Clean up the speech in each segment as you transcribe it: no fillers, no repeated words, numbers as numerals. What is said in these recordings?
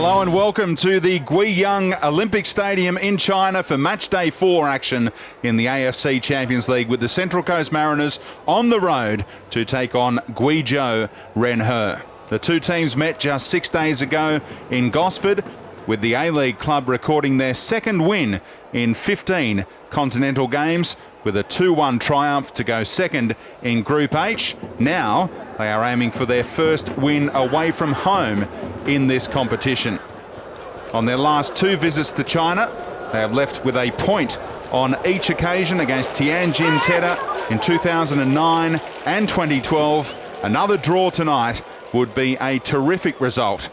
Hello and welcome to the Guizhou Olympic Stadium in China for match day 4 action in the AFC Champions League, with the Central Coast Mariners on the road to take on Guizhou Renhe. The two teams met just 6 days ago in Gosford, with the A-League club recording their second win in 15 continental games, with a 2-1 triumph to go second in Group H. Now they are aiming for their first win away from home in this competition. On their last 2 visits to China, they have left with a point on each occasion against Tianjin Teda in 2009 and 2012. Another draw tonight would be a terrific result,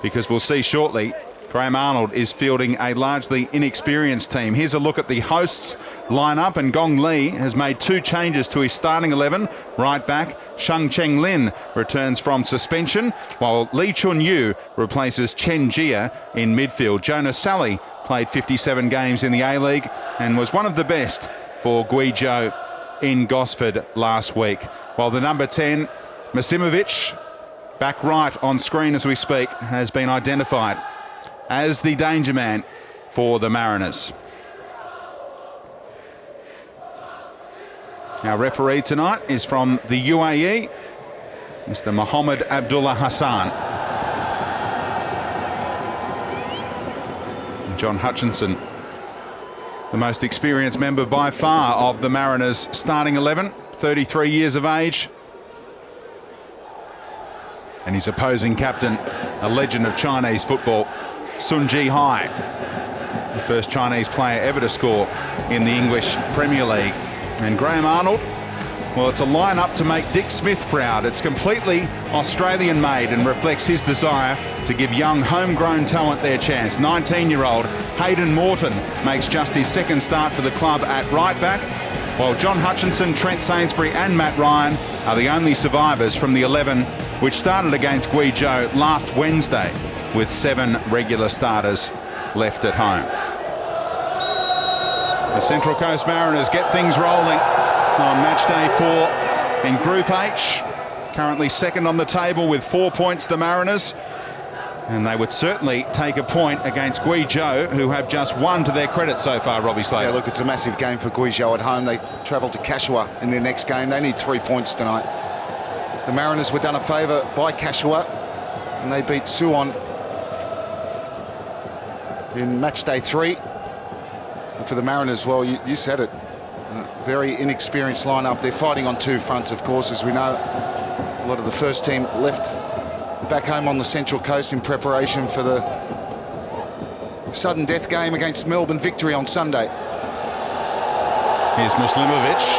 because we'll see shortly Graham Arnold is fielding a largely inexperienced team. Here's a look at the hosts' lineup, and Gong Li has made 2 changes to his starting 11. Right back, Sheng Lin returns from suspension, while Lee Chun-yu replaces Chen Jia in midfield. Jonas Saleh played 57 games in the A-League and was one of the best for Guizhou in Gosford last week. While the number 10, Masimovic, back right on screen as we speak, has been identified as the danger man for the Mariners. Our referee tonight is from the UAE, Mr. Mohammed Abdullah Hassan. John Hutchinson, the most experienced member by far of the Mariners starting 11, 33 years of age. And his opposing captain, a legend of Chinese football, Sun Ji-hai, the first Chinese player ever to score in the English Premier League. And Graham Arnold, well, it's a lineup to make Dick Smith proud. It's completely Australian made and reflects his desire to give young homegrown talent their chance. 19-year-old Hayden Morton makes just his second start for the club at right back, while John Hutchinson, Trent Sainsbury and Matt Ryan are the only survivors from the 11 which started against Guizhou last Wednesday, with 7 regular starters left at home. The Central Coast Mariners get things rolling on match day 4 in Group H. Currently second on the table with 4 points, the Mariners. And they would certainly take a point against Guizhou, who have just 1 to their credit so far, Robbie Slater. Yeah, look, it's a massive game for Guizhou at home. They travel to Guizhou in their next game. They need 3 points tonight. The Mariners were done a favour by Guizhou, and they beat Suwon in match day 3. And for the Mariners, well, you said it, very inexperienced lineup. They're fighting on 2 fronts, of course, as we know. A lot of the first team left back home on the Central Coast in preparation for the sudden death game against Melbourne Victory on Sunday. Here's Muslimovic,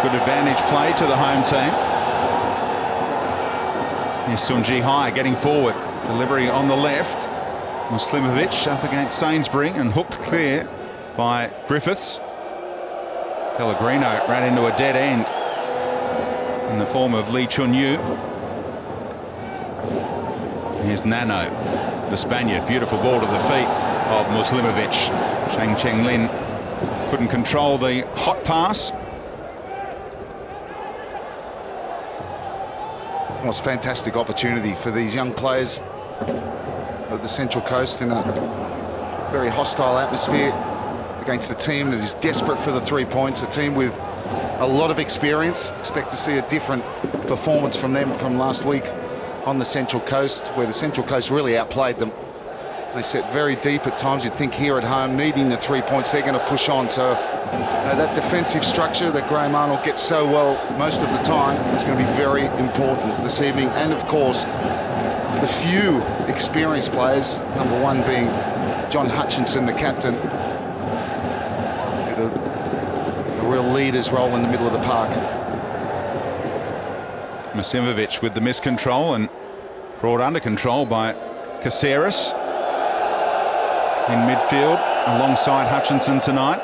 good advantage play to the home team. Here's Sun Ji-hai getting forward, delivery on the left. Muslimovic up against Sainsbury and hooked clear by Griffiths. Pellegrino ran into a dead end in the form of Lee Chun-yu. Here's Nano, the Spaniard. Beautiful ball to the feet of Muslimovic. Sheng Lin couldn't control the hot pass. Well, it's a fantastic opportunity for these young players of the Central Coast in a very hostile atmosphere against a team that is desperate for the 3 points, a team with a lot of experience. Expect to see a different performance from them from last week on the Central Coast, where the Central Coast really outplayed them. They set very deep at times. You'd think here at home, needing the 3 points, they're going to push on. So that defensive structure that Graham Arnold gets so well most of the time is going to be very important this evening. And of course, the few experienced players, number 1 being John Hutchinson, the captain, a real leader's role in the middle of the park. Masimovic with the miscontrol and brought under control by Caceres in midfield alongside Hutchinson tonight.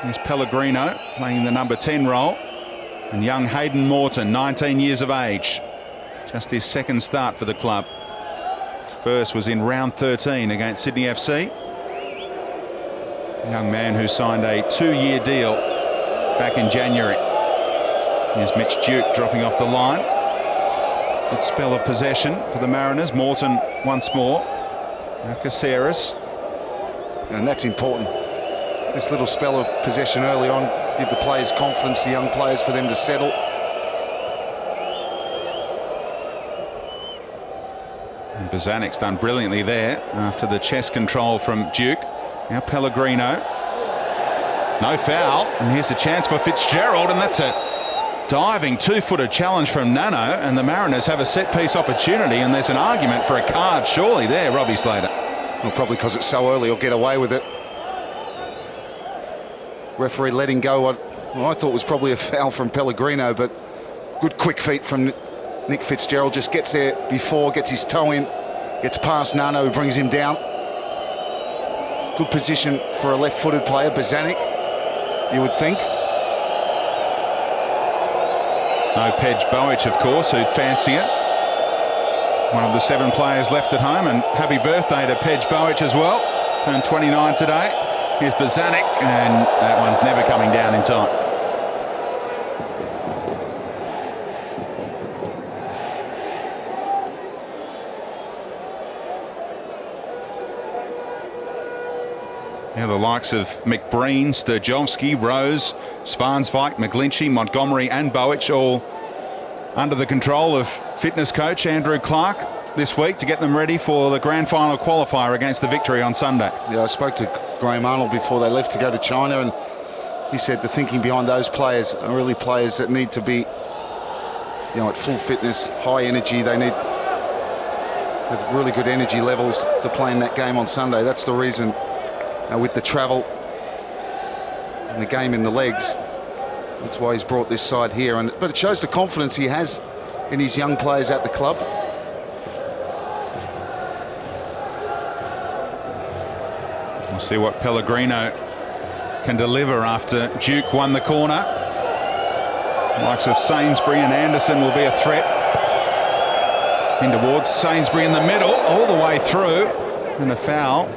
There's Pellegrino playing the number 10 role, and young Hayden Morton, 19 years of age, just his second start for the club. His first was in round 13 against Sydney FC. A young man who signed a 2-year deal back in January. Here's Mitch Duke dropping off the line. Good spell of possession for the Mariners. Morton once more. Caceres. And that's important. This little spell of possession early on, give the players confidence, the young players, for them to settle. And Bazanic's done brilliantly there after the chest control from Duke. Now Pellegrino. No foul, and here's the chance for Fitzgerald, and that's a diving two-footer challenge from Nano, and the Mariners have a set-piece opportunity, and there's an argument for a card surely there, Robbie Slater. Well, probably because it's so early, he'll get away with it. Referee letting go what I thought was probably a foul from Pellegrino, but good quick feet from Nick Fitzgerald. Just gets there before, gets his toe in, gets past Nano, who brings him down. Good position for a left-footed player, Bazanik, you would think. No Pedj Bojic, of course, who'd fancy it. One of the 7 players left at home, and happy birthday to Pedj Bojic as well. Turned 29 today. Here's Bazanik, and that one's never coming down in time. Now the likes of McBreen, Sturjovski, Rose, Svansvik, McGlinchey, Montgomery and Bojic all under the control of fitness coach Andrew Clark this week to get them ready for the grand final qualifier against the Victory on Sunday. Yeah, I spoke to Graham Arnold before they left to go to China, and he said the thinking behind those players are really players that need to be, you know, at full fitness, high energy. They need have really good energy levels to play in that game on Sunday. That's the reason, with the travel and the game in the legs, that's why he's brought this side here. But it shows the confidence he has in his young players at the club. We'll see what Pellegrino can deliver after Duke won the corner. The likes of Sainsbury and Anderson will be a threat. In towards Sainsbury in the middle, all the way through. And a foul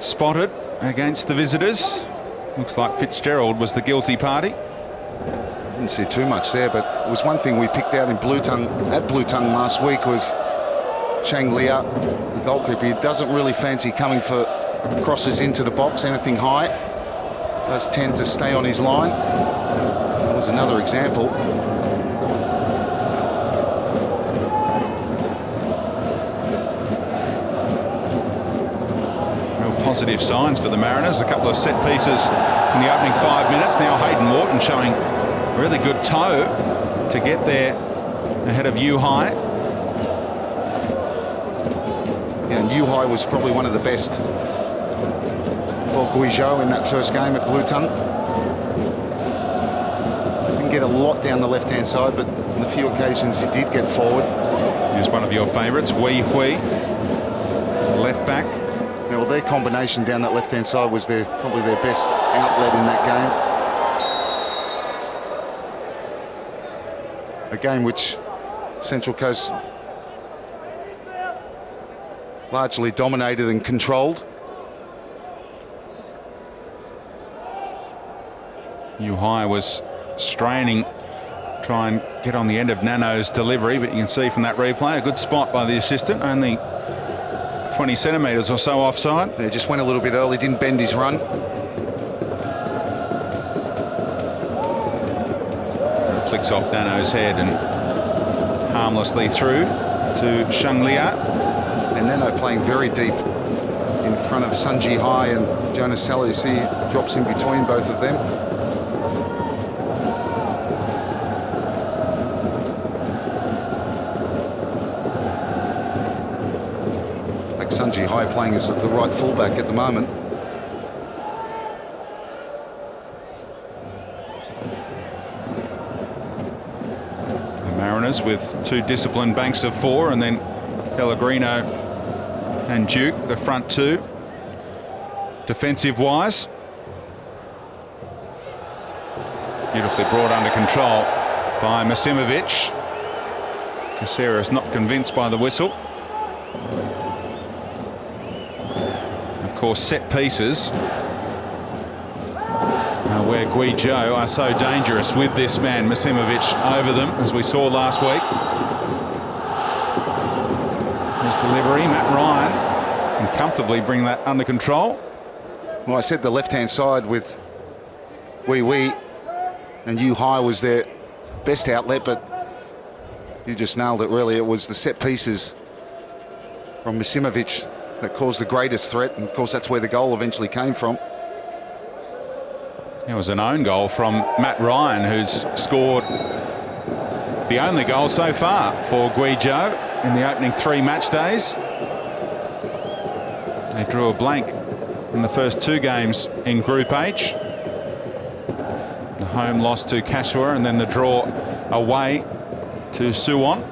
spotted against the visitors. Looks like Fitzgerald was the guilty party. Didn't see too much there, but it was one thing we picked out in at Bluetongue last week was Chang Lia, the goalkeeper. He doesn't really fancy coming for crosses into the box, anything high. Does tend to stay on his line. That was another example. Real positive signs for the Mariners. A couple of set pieces in the opening 5 minutes. Now Hayden Morton showing really good toe to get there ahead of Guizhou. Yeah, and Guizhou was probably one of the best for Guizhou in that first game at Bluetongue. Didn't get a lot down the left-hand side, but on the few occasions he did get forward. Here's one of your favourites, Wei Hui, left back. Yeah, well, their combination down that left-hand side was probably their best outlet in that game. A game which Central Coast largely dominated and controlled. Guizhou was straining, try and get on the end of Nano's delivery, but you can see from that replay a good spot by the assistant, only 20 centimetres or so offside. Yeah, just went a little bit early, didn't bend his run. Flicks off Nano's head and harmlessly through to Shanglia. And Nano playing very deep in front of Sunji Hai and Jonas Sala. You see, he drops in between both of them. In fact, Sunji Hai playing as the right fullback at the moment. With 2 disciplined banks of 4, and then Pellegrino and Duke, the front 2. Defensive-wise, beautifully brought under control by Masimovic. Caceres not convinced by the whistle. Of course, set pieces where Guizhou are so dangerous with this man, Masimovic, over them, as we saw last week. His delivery, Matt Ryan can comfortably bring that under control. Well, I said the left-hand side with Wee and Guizhou was their best outlet, but you just nailed it, really. It was the set pieces from Misimovic that caused the greatest threat, and of course that's where the goal eventually came from. It was an own goal from Matt Ryan, who's scored the only goal so far for Guizhou in the opening 3 match days. They drew a blank in the first 2 games in Group H. The home loss to Kashua and then the draw away to Suwon.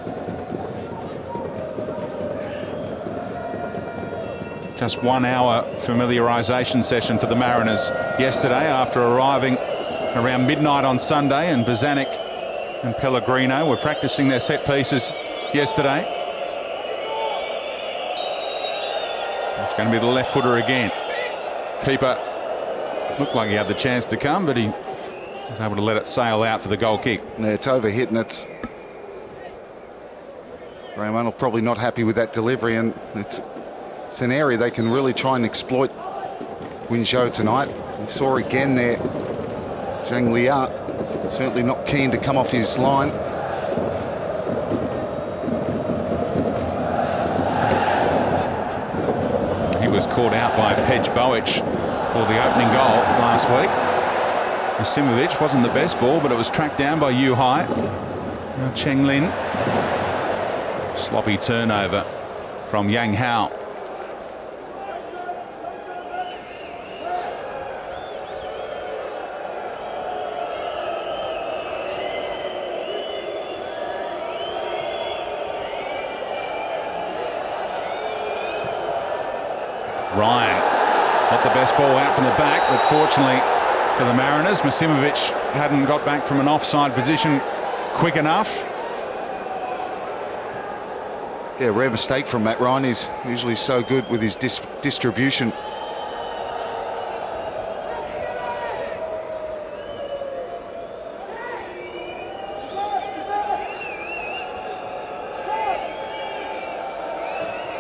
Just 1 hour familiarisation session for the Mariners yesterday after arriving around midnight on Sunday, and Bozanic and Pellegrino were practicing their set pieces yesterday. It's going to be the left footer again. Keeper looked like he had the chance to come, but he was able to let it sail out for the goal kick. Yeah, it's overhit, and it's Graham Arnold probably not happy with that delivery, and it's an area they can really try and exploit Guizhou tonight. We saw again there Zhang Lia certainly not keen to come off his line. He was caught out by Pej Bowic for the opening goal last week. Misimovic wasn't the best ball, but it was tracked down by Guizhou. Now Cheng Lin. Sloppy turnover from Yang Hao. Ryan got the best ball out from the back, but fortunately for the Mariners, Misimovic hadn't got back from an offside position quick enough. Yeah, rare mistake from Matt Ryan. He's usually so good with his distribution.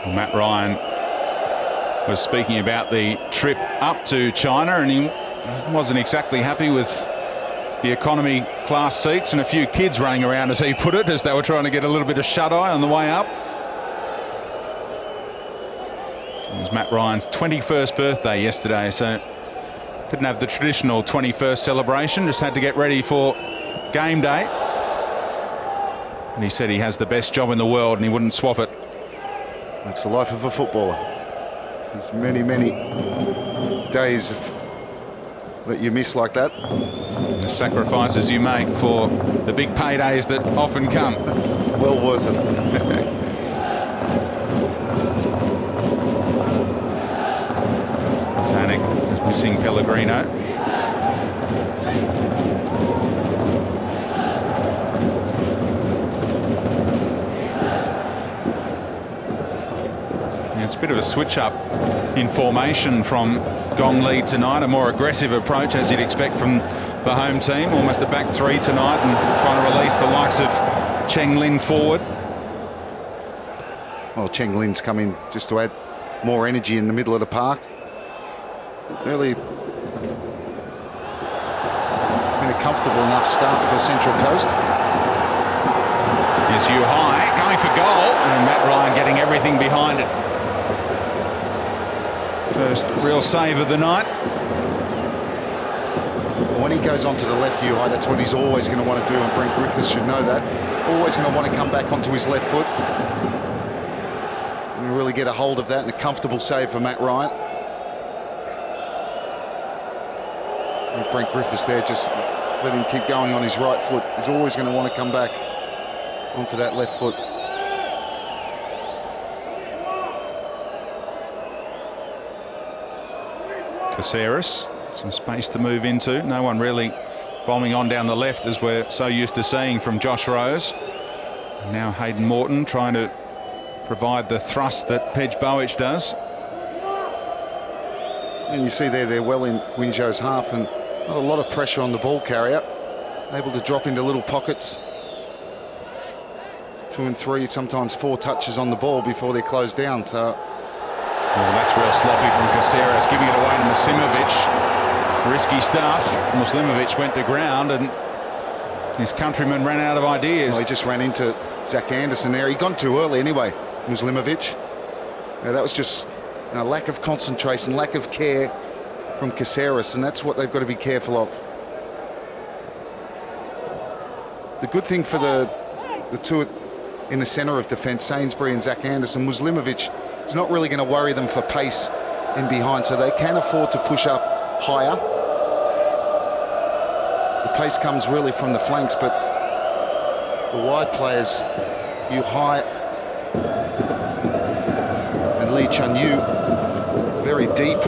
Well, Matt Ryan was speaking about the trip up to China, and he wasn't exactly happy with the economy class seats and a few kids running around, as he put it, as they were trying to get a little bit of shut-eye on the way up. It was Matt Ryan's 21st birthday yesterday, so didn't have the traditional 21st celebration, just had to get ready for game day. And he said he has the best job in the world and he wouldn't swap it. That's the life of a footballer. There's many, many days that you miss like that. The sacrifices you make for the big paydays that often come. Well worth it. Zanuck just missing Pellegrino. It's a bit of a switch up in formation from Gong Li tonight, a more aggressive approach as you'd expect from the home team, almost a back 3 tonight, and trying to release the likes of Cheng Lin forward. Well, Cheng Lin's come in just to add more energy in the middle of the park. Really, it's been a comfortable enough start for Central Coast. Yes, Guizhou going for goal, and Matt Ryan getting everything behind it. First real save of the night. When he goes onto the left, Guizhou, that's what he's always going to want to do, and Brent Griffiths should know that. Always going to want to come back onto his left foot. And really get a hold of that, and a comfortable save for Matt Ryan. And Brent Griffiths there, just let him keep going on his right foot. He's always going to want to come back onto that left foot. Caceres, some space to move into. No one really bombing on down the left, as we're so used to seeing from Josh Rose. And now Hayden Morton trying to provide the thrust that Pej Bowic does. And you see there, they're well in Guizhou's half, and not a lot of pressure on the ball carrier. Able to drop into little pockets. 2 and 3, sometimes 4 touches on the ball before they're closed down. So Well, that's real sloppy from Caceres, giving it away to Maksimovic. Risky stuff. Maksimovic went to ground and his countryman ran out of ideas. Well, he just ran into Zach Anderson there. He'd gone too early anyway, Maksimovic. That was just a lack of concentration, lack of care from Caceres, and that's what they've got to be careful of. The good thing for the two in the centre of defence, Sainsbury and Zach Anderson, Maksimovic is not really going to worry them for pace in behind, so they can afford to push up higher. The pace comes really from the flanks, but the wide players, Yu Hai and Lee Chun-Yu, very deep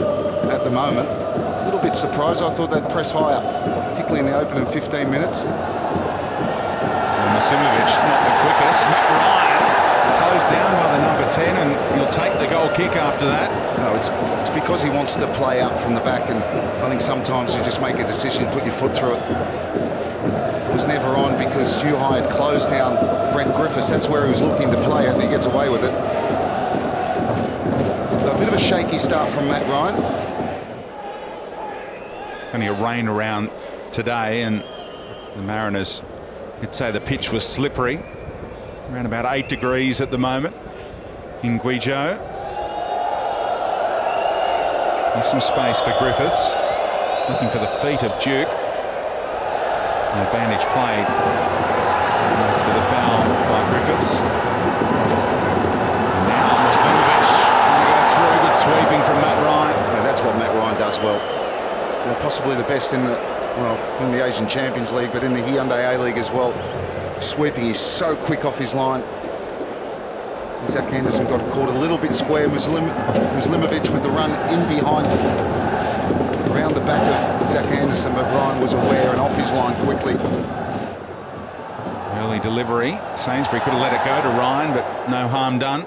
at the moment. A little bit surprised. I thought they'd press higher, particularly in the opening 15 minutes. Maksimovic not the quickest. Matt Ryan closed down by the number 10, and he'll take the goal kick after that. No, it's because he wants to play up from the back, and I think sometimes you just make a decision, put your foot through it. It was never on because Yu Hai had closed down Brent Griffiths. That's where he was looking to play it, and he gets away with it. So a bit of a shaky start from Matt Ryan. Only a rain around today, and the Mariners, you'd say the pitch was slippery. Around about 8 degrees at the moment in Guizhou. There's some space for Griffiths, looking for the feet of Duke. An advantage played after the foul by Griffiths. And now Maksimovic trying to go through. Good sweeping from Matt Ryan. Yeah, that's what Matt Ryan does well. Possibly the best in the Asian Champions League, but in the Hyundai A-League as well. Sweeping, he's so quick off his line. Zach Anderson got caught a little bit square. Maksimovic with the run in behind, around the back of Zach Anderson, but Ryan was aware and off his line quickly. Early delivery. Sainsbury could have let it go to Ryan, but no harm done.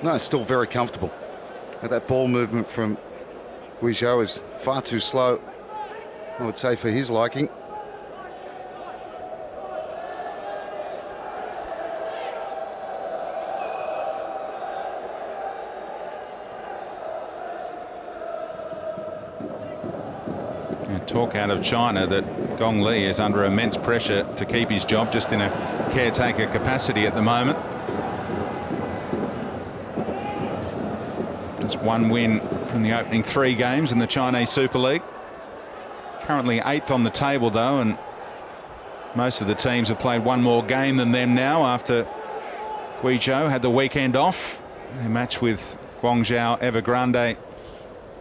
No, it's still very comfortable. That ball movement from Guizhou is far too slow, I would say, for his liking. Talk out of China that Gong Li is under immense pressure to keep his job, just in a caretaker capacity at the moment. Just one win from the opening 3 games in the Chinese Super League. Currently 8th on the table though, and most of the teams have played one more game than them now after Guizhou had the weekend off. Their match with Guangzhou Evergrande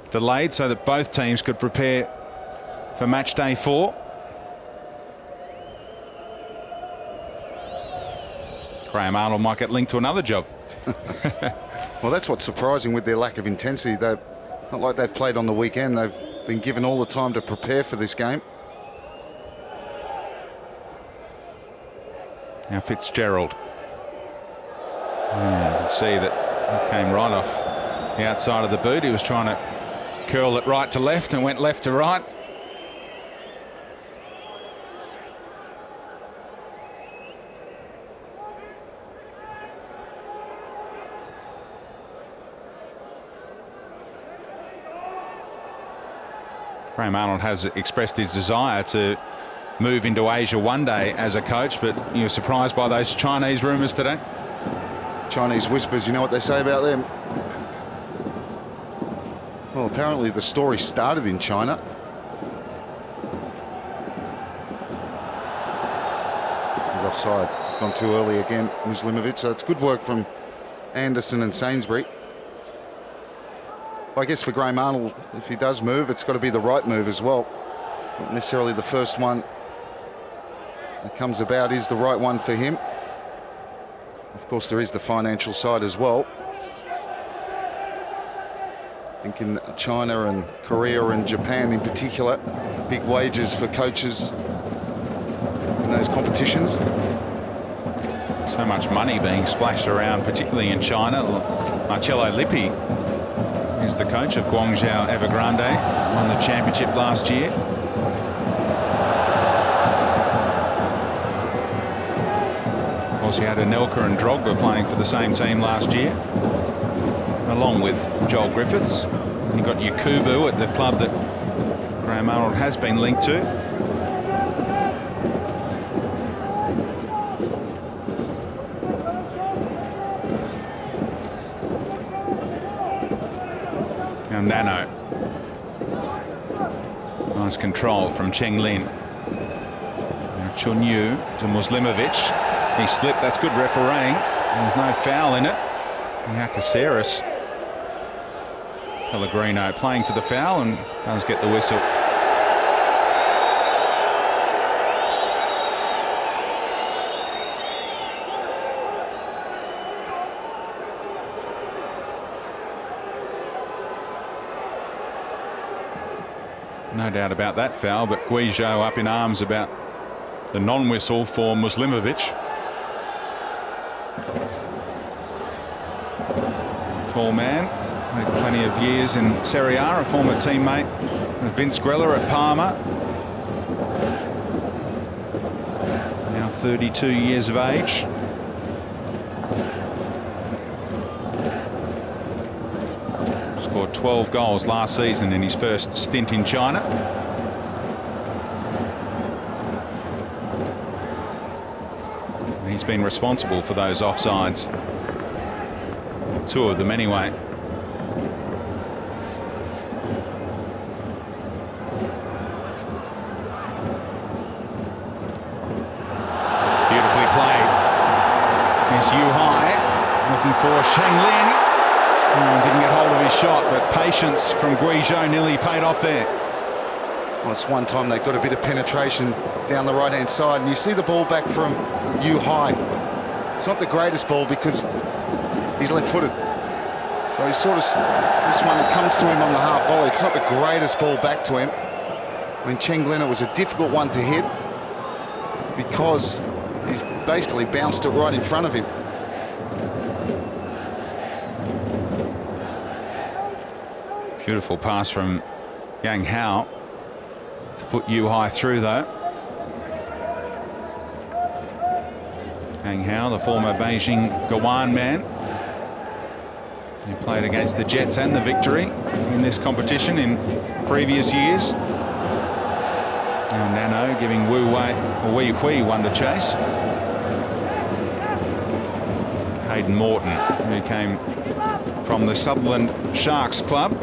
delayed so that both teams could prepare for match day 4. Graham Arnold might get linked to another job. Well, that's what's surprising with their lack of intensity. It's not like they've played on the weekend. They've been given all the time to prepare for this game. Now Fitzgerald. Yeah, you can see that it came right off the outside of the boot. He was trying to curl it right to left and went left to right. Graham Arnold has expressed his desire to move into Asia one day as a coach, but you were surprised by those Chinese rumours today? Chinese whispers, you know what they say about them? Well, apparently the story started in China. He's offside. He's gone too early again, Maksimovic. So it's good work from Anderson and Sainsbury. I guess for Graham Arnold, if he does move, it's got to be the right move as well. Not necessarily the first one that comes about is the right one for him. Of course, there is the financial side as well. I think in China and Korea and Japan in particular, big wages for coaches in those competitions. So much money being splashed around, particularly in China. Marcello Lippi is the coach of Guangzhou Evergrande, won the championship last year. Of course, you had Anelka and Drogba playing for the same team last year. But along with Joel Griffiths. You've got Yakubu at the club that Graham Arnold has been linked to. Now Nano. Nice control from Cheng Lin. Now Chunyu to Muslimovic. He slipped. That's good refereeing. There's no foul in it. Yakaseris. Pellegrino playing for the foul and does get the whistle. No doubt about that foul, but Guizhou up in arms about the non-whistle for Muslimovic. Tall man, had plenty of years in Serie A, a former teammate of Vince Grella at Parma. Now 32 years of age. Scored 12 goals last season in his first stint in China. He's been responsible for those offsides. 2 of them anyway. Beautifully played. Here's Yuhai looking for Cheng Lin. Didn't get hold of his shot, but patience from Guizhou nearly paid off there. Well, it's one time they got a bit of penetration down the right-hand side, and you see the ball back from Yuhai. It's not the greatest ball because he's left-footed. So he's sort of, this one, it comes to him on the half volley. It's not the greatest ball back to him. I mean, Cheng Lin, it was a difficult one to hit because he's basically bounced it right in front of him. Beautiful pass from Yang Hao to put Yuhai through, though. Yang Hao, the former Beijing Gawan man, who played against the Jets and the Victory in this competition in previous years. Now Nano giving Wei Hui one to chase. Hayden Morton, who came from the Sutherland Sharks club.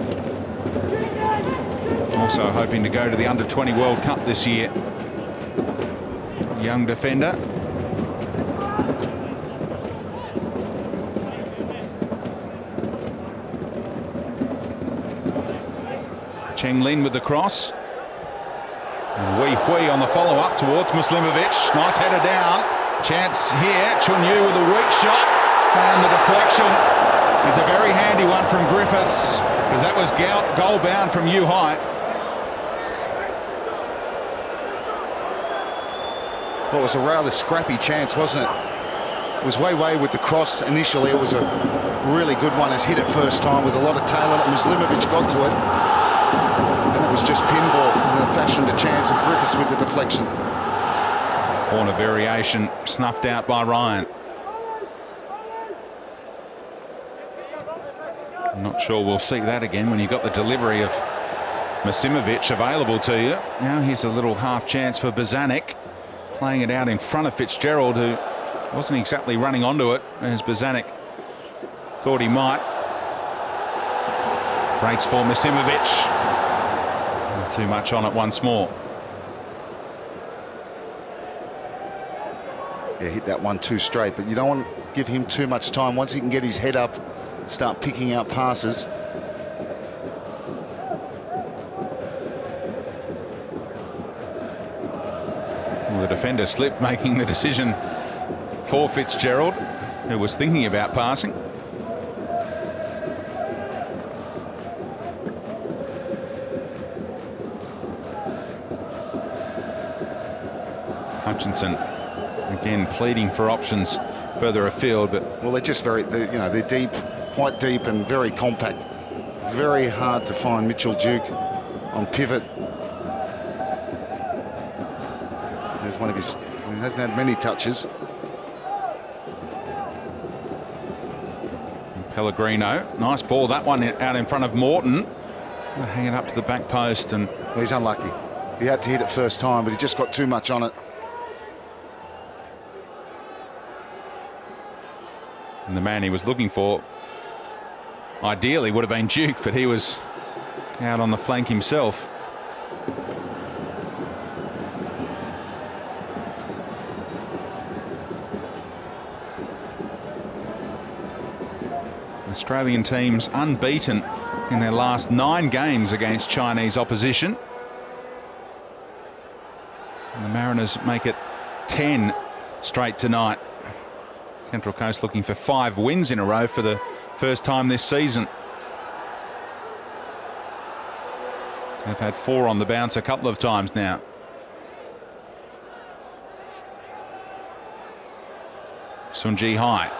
Also hoping to go to the Under-20 World Cup this year. Young defender. Cheng Lin with the cross. And Wei Hui on the follow-up towards Muslimovic. Nice header down. Chance here. Chunyu with a weak shot. And the deflection is a very handy one from Griffiths, because that was goal-bound from Yuhai. Well, it was a rather scrappy chance, wasn't it? It was Wei with the cross initially. It was a really good one. It's hit it first time with a lot of tail on it. Muslimovic got to it. And it was just pinball, and they fashioned a chance, and Griffiths with the deflection. Corner variation snuffed out by Ryan. I'm not sure we'll see that again when you've got the delivery of Muslimovic available to you. Now here's a little half chance for Bozanic, playing it out in front of Fitzgerald, who wasn't exactly running onto it as Bozanic thought he might. Breaks for Muslimovic. Not too much on it once more. Yeah, hit that one too straight, but you don't want to give him too much time. Once he can get his head up, start picking out passes. Well, the defender slipped, making the decision for Fitzgerald, who was thinking about passing. Hutchinson again pleading for options further afield, but well, they're just they're deep, quite deep, and very compact. Very hard to find Mitchell Duke on pivot. There's one of his. He hasn't had many touches. Pellegrino. Nice ball, that one out in front of Morton. Hang it up to the back post. And well, he's unlucky. He had to hit it first time, but he just got too much on it. And the man he was looking for, ideally, would have been Duke, but he was out on the flank himself. Australian teams unbeaten in their last 9 games against Chinese opposition. And the Mariners make it 10 straight tonight. Central Coast looking for 5 wins in a row for the first time this season. They've had 4 on the bounce a couple of times now. Sunji Hai,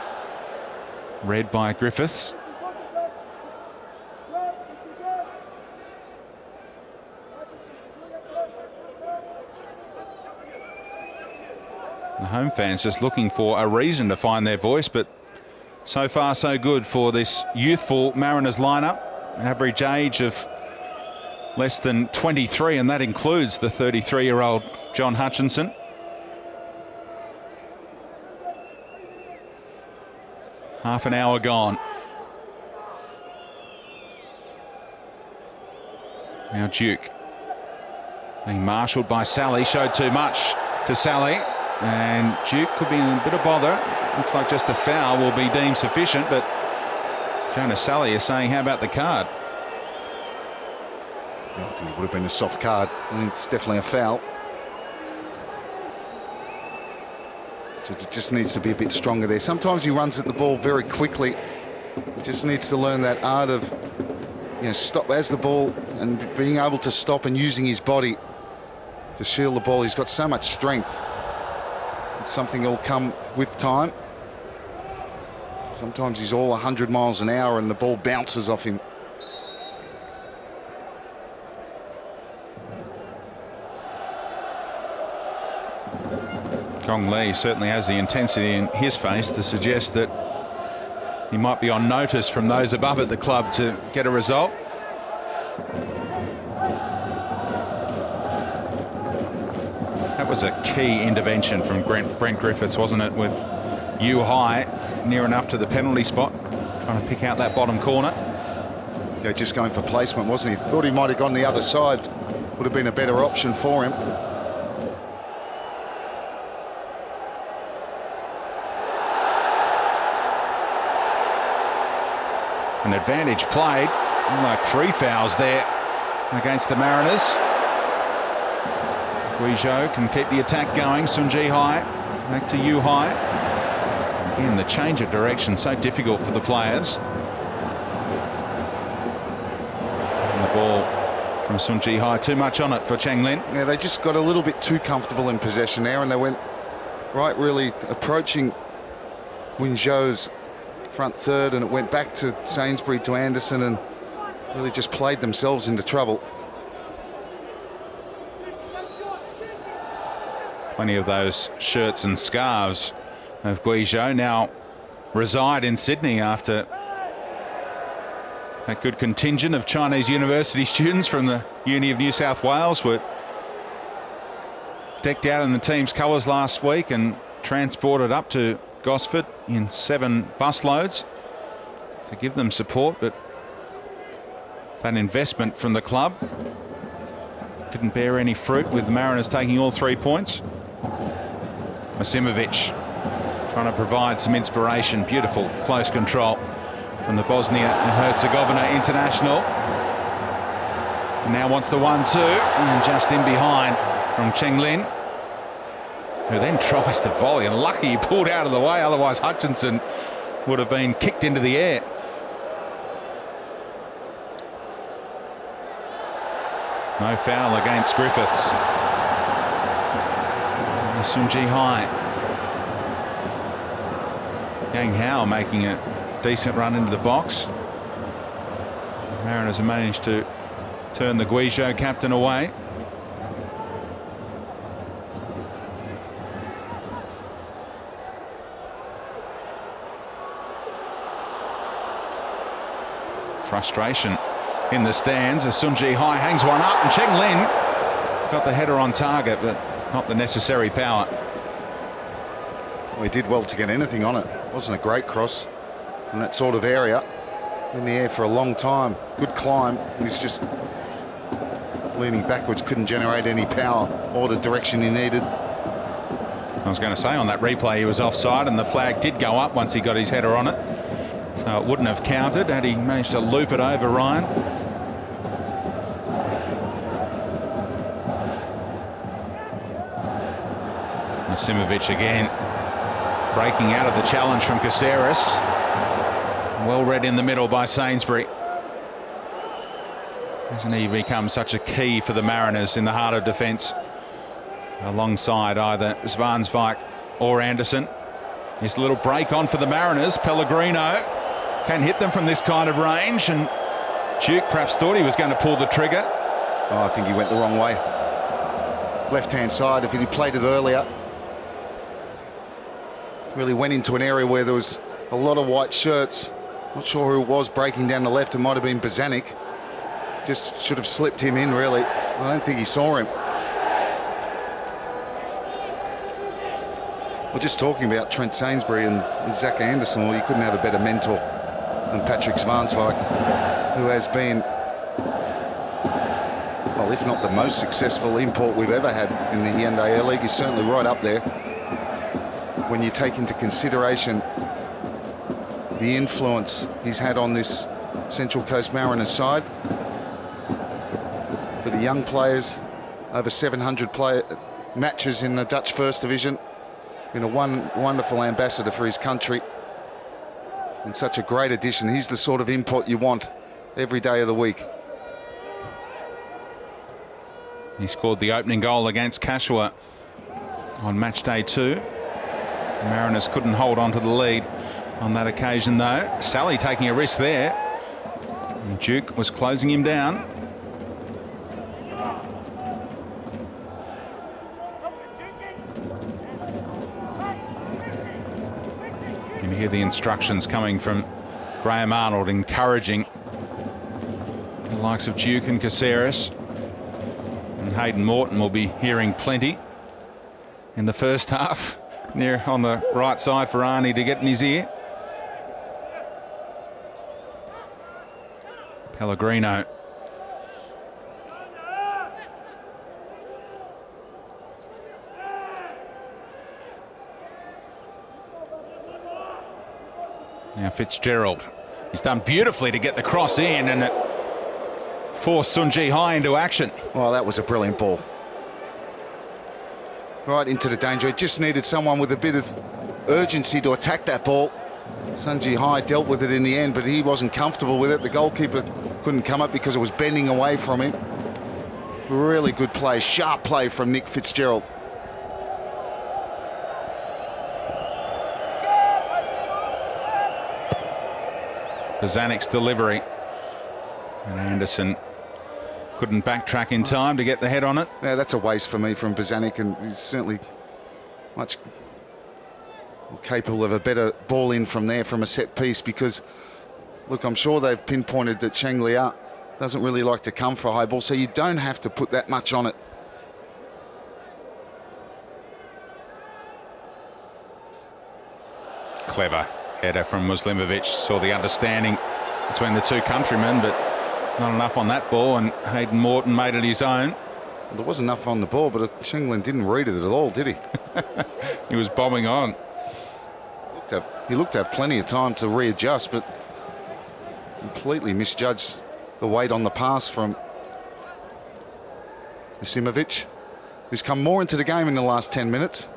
read by Griffiths. The home fans just looking for a reason to find their voice, but so far so good for this youthful Mariners lineup. Average age of less than 23, and that includes the 33-year-old John Hutchinson. Half an hour gone. Now Duke being marshalled by Sally, showed too much to Sally, and Duke could be in a bit of bother. Looks like just a foul will be deemed sufficient, but Jonas Sally is saying, how about the card? I think it would have been a soft card, and it's definitely a foul. So it just needs to be a bit stronger there. Sometimes he runs at the ball very quickly. He just needs to learn that art of, you know, stop as the ball and being able to stop and using his body to shield the ball. He's got so much strength. It's something that'll come with time. Sometimes he's all 100 miles an hour and the ball bounces off him. Gong Li certainly has the intensity in his face to suggest that he might be on notice from those above at the club to get a result. That was a key intervention from Brent Griffiths, wasn't it, with Yu Hai near enough to the penalty spot, trying to pick out that bottom corner. Yeah, just going for placement, wasn't he? Thought he might have gone the other side. Would have been a better option for him. An advantage played, like 3 fouls there against the Mariners. Guizhou can keep the attack going. Sunji Hai back to Yu Hai. Again, the change of direction so difficult for the players. And the ball from Sunji Hai, too much on it for Cheng Lin. Yeah, they just got a little bit too comfortable in possession there, and they went right, really approaching Guizhou's front third, and it went back to Sainsbury, to Anderson, and really just played themselves into trouble. Plenty of those shirts and scarves of Guizhou now reside in Sydney after that good contingent of Chinese university students from the Uni of New South Wales were decked out in the team's colours last week and transported up to Gosford in 7 busloads to give them support, but that investment from the club didn't bear any fruit, with the Mariners taking all 3 points. Masimovic trying to provide some inspiration. Beautiful close control from the Bosnia and Herzegovina international. And now wants the 1-2, and just in behind from Cheng Lin, who then tries to volley, and lucky he pulled out of the way, otherwise Hutchinson would have been kicked into the air. No foul against Griffiths. Sunji Hai. Yang Hao making a decent run into the box. The Mariners have managed to turn the Guizhou captain away. Frustration in the stands as Sunji Hai hangs one up, and Cheng Lin got the header on target, but not the necessary power. Well, he did well to get anything on it. Wasn't a great cross from that sort of area. In the air for a long time. Good climb. And he's just leaning backwards, couldn't generate any power or the direction he needed. I was going to say, on that replay he was offside, and the flag did go up once he got his header on it. So it wouldn't have counted had he managed to loop it over Ryan. Masimovic again, breaking out of the challenge from Caceres. Well read in the middle by Sainsbury. Hasn't he become such a key for the Mariners in the heart of defence, alongside either Zvansvijk or Anderson? His little break on for the Mariners. Pellegrino can hit them from this kind of range, and Duke perhaps thought he was going to pull the trigger. Oh, I think he went the wrong way. Left-hand side, if he'd played it earlier. Really went into an area where there was a lot of white shirts. Not sure who it was breaking down the left. It might have been Bozanic. Just should have slipped him in, really. I don't think he saw him. We're just talking about Trent Sainsbury and Zach Anderson. Well, you couldn't have a better mentor than Patrick Zvansvijk, who has been, well, if not the most successful import we've ever had in the Hyundai Air League. He's certainly right up there. When you take into consideration the influence he's had on this Central Coast Mariners side. For the young players, over 700 matches in the Dutch First Division. Been a wonderful ambassador for his country. And such a great addition. He's the sort of import you want every day of the week. He scored the opening goal against Kashiwa on match day 2. The Mariners couldn't hold on to the lead on that occasion, though. Sally taking a risk there, and Duke was closing him down. You can hear the instructions coming from Graham Arnold, encouraging the likes of Duke and Caceres. And Hayden Morton will be hearing plenty in the first half, near on the right side for Arnie to get in his ear. Pellegrino. Now Fitzgerald. He's done beautifully to get the cross in, and it forced Sunji Hai into action. Well, that was a brilliant ball. Right into the danger. It just needed someone with a bit of urgency to attack that ball. Sunji Hai dealt with it in the end, but he wasn't comfortable with it. The goalkeeper couldn't come up because it was bending away from him. Really good play, sharp play from Nick Fitzgerald. Bozanic's delivery. And Anderson couldn't backtrack in time to get the head on it. Yeah, that's a waste for me from Bozanic, and he's certainly much capable of a better ball in from there from a set piece, because, look, I'm sure they've pinpointed that Cheng Lia doesn't really like to come for a high ball, so you don't have to put that much on it. Clever header from Muslimovic. Saw the understanding between the two countrymen, but not enough on that ball, and Hayden Morton made it his own. Well, there was enough on the ball, but Cheng Lin didn't read it at all, did he? He was bombing on. He looked to have plenty of time to readjust, but completely misjudged the weight on the pass from Masimovic, who's come more into the game in the last 10 minutes.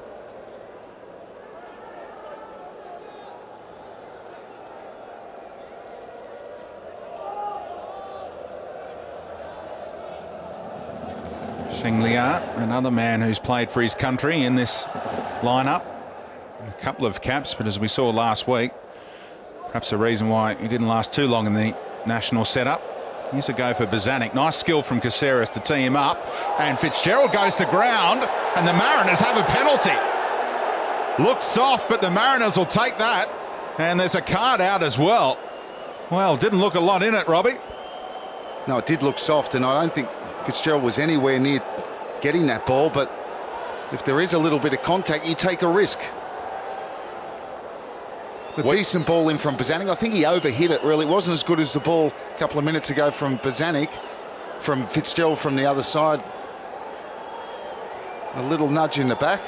Cheng Lia, another man who's played for his country in this lineup. A couple of caps, but as we saw last week, perhaps a reason why he didn't last too long in the national setup. Here's a go for Bozanic. Nice skill from Caceres to tee him up. And Fitzgerald goes to ground, and the Mariners have a penalty. Looked soft, but the Mariners will take that. And there's a card out as well. Well, didn't look a lot in it, Robbie. No, it did look soft, and I don't think Fitzgerald was anywhere near getting that ball, but if there is a little bit of contact, you take a risk. A decent ball in from Bozanic. I think he overhit it, really. It wasn't as good as the ball a couple of minutes ago from Bozanic, from Fitzgerald from the other side. A little nudge in the back.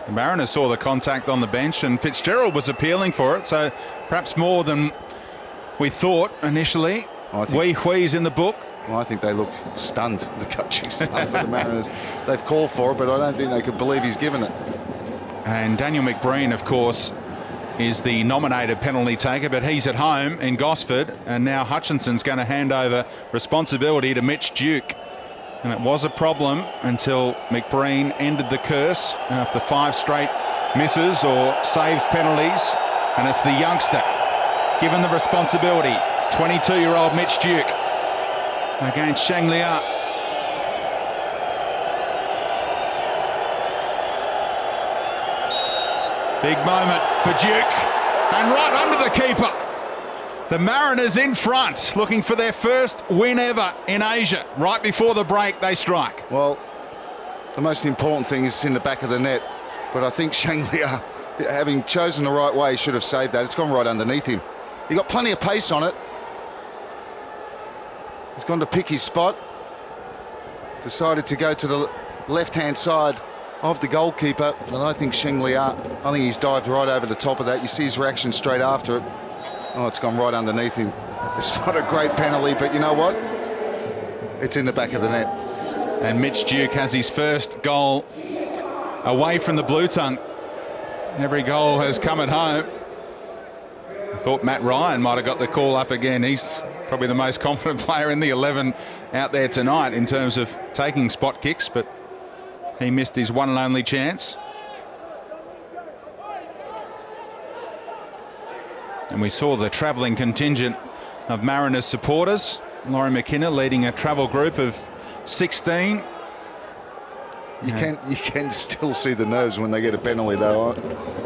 The Mariners saw the contact on the bench, and Fitzgerald was appealing for it, so perhaps more than we thought initially. Wheeze in the book. Well, I think they look stunned, the coaching staff of the Mariners. They've called for it, but I don't think they could believe he's given it. And Daniel McBreen, of course, is the nominated penalty taker, but he's at home in Gosford, and now Hutchinson's going to hand over responsibility to Mitch Duke. And it was a problem until McBreen ended the curse after 5 straight misses or saved penalties, and it's the youngster given the responsibility, 22-year-old Mitch Duke against Shanglia. Big moment for Duke, and right under the keeper. The Mariners in front, looking for their first win ever in Asia. Right before the break, they strike. Well, the most important thing is in the back of the net, but I think Shanglia, having chosen the right way, should have saved that. It's gone right underneath him. He got plenty of pace on it. He's gone to pick his spot. Decided to go to the left-hand side of the goalkeeper, and I think Shanglia, I think he's dived right over the top of that. You see his reaction straight after it. Oh, it's gone right underneath him. It's not a great penalty, but you know what? It's in the back of the net. And Mitch Duke has his first goal away from the blue tongue. Every goal has come at home. I thought Matt Ryan might have got the call up again. He's probably the most confident player in the 11 out there tonight in terms of taking spot kicks, but he missed his one and only chance. And we saw the travelling contingent of Mariners supporters. Laurie McKinnon leading a travel group of 16. You can still see the nerves when they get a penalty, though.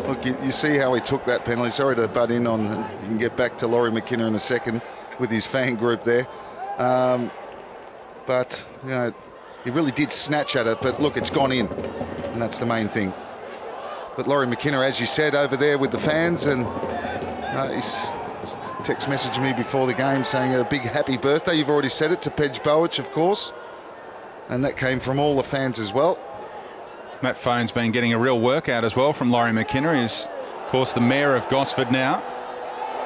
Look, you see how he took that penalty. Sorry to butt in on. You can get back to Laurie McKinnon in a second with his fan group there. But you know, he really did snatch at it. But look, it's gone in, and that's the main thing. But Laurie McKinnon, as you said, over there with the fans, and he's text messaged me before the game saying a big happy birthday. You've already said it to Pej Bowych, of course. And that came from all the fans as well. Matt Phone's been getting a real workout as well from Laurie McKinnon. He's, of course, the mayor of Gosford now.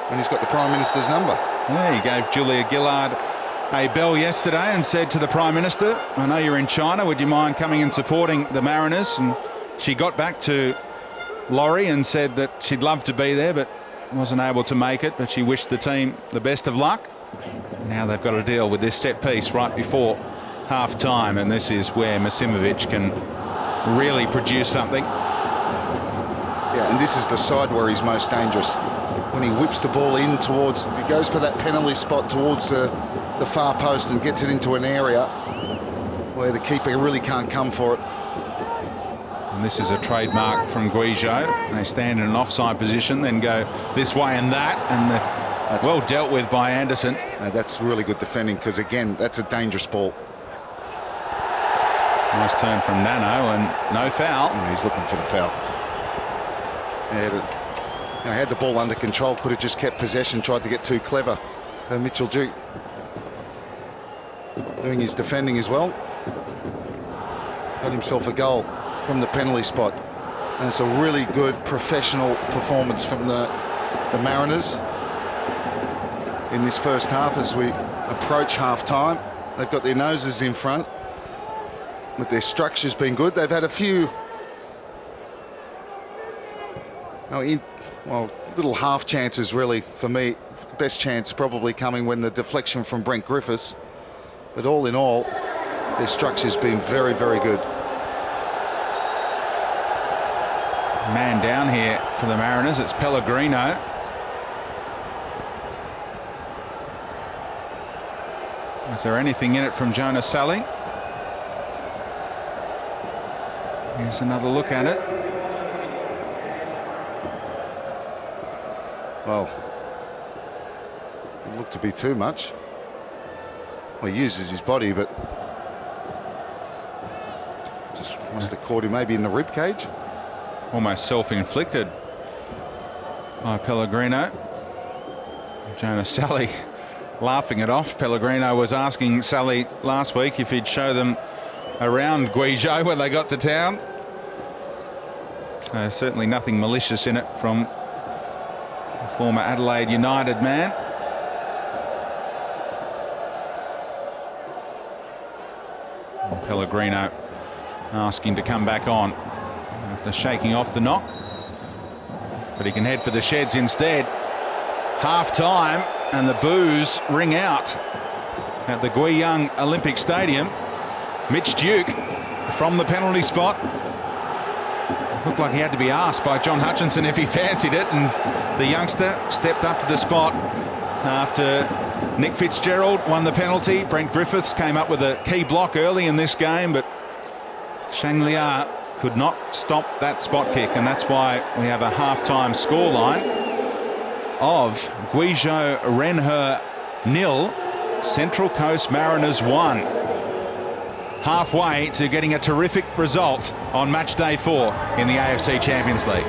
And he's got the Prime Minister's number. Yeah, he gave Julia Gillard a bell yesterday and said to the Prime Minister, I know you're in China, would you mind coming and supporting the Mariners? And she got back to Laurie and said that she'd love to be there, but wasn't able to make it, but she wished the team the best of luck. Now they've got to deal with this set piece right before half-time, and this is where Masimovic can really produce something. Yeah, and this is the side where he's most dangerous. When he whips the ball in towards, he goes for that penalty spot towards the far post and gets it into an area where the keeper really can't come for it. And this is a trademark from Guizhou. They stand in an offside position, then go this way and that, and well dealt with by Anderson. That's really good defending, because again, that's a dangerous ball. Nice turn from Nano, and no foul. He's looking for the foul. Had the ball under control, could have just kept possession, tried to get too clever. So Mitchell Duke doing his defending as well. Got himself a goal from the penalty spot. And it's a really good professional performance from the Mariners in this first half as we approach half-time. They've got their noses in front, but their structure's been good. They've had a few little half chances, really, for me. The best chance probably coming when the deflection from Brent Griffiths. But all in all, their structure's been very, very good. Man down here for the Mariners, it's Pellegrino. Is there anything in it from Jonas Salling? Here's another look at it. Well, Didn't look to be too much. Well, he uses his body, but just must have caught him maybe in the rib cage. Almost self-inflicted by Pellegrino. Jonas Sally laughing it off. Pellegrino was asking Sally last week if he'd show them around Guizhou when they got to town. So certainly nothing malicious in it from the former Adelaide United man. And Pellegrino asking to come back on after shaking off the knock. But he can head for the sheds instead. Half time and the boos ring out at the Guizhou Olympic Stadium. Mitch Duke from the penalty spot. Looked like he had to be asked by John Hutchinson if he fancied it, and the youngster stepped up to the spot after Nick Fitzgerald won the penalty. Brent Griffiths came up with a key block early in this game, but Shanglia could not stop that spot kick, and that's why we have a half-time scoreline of Guizhou Renhe 0, Central Coast Mariners 1. Halfway to getting a terrific result on match day 4 in the AFC Champions League.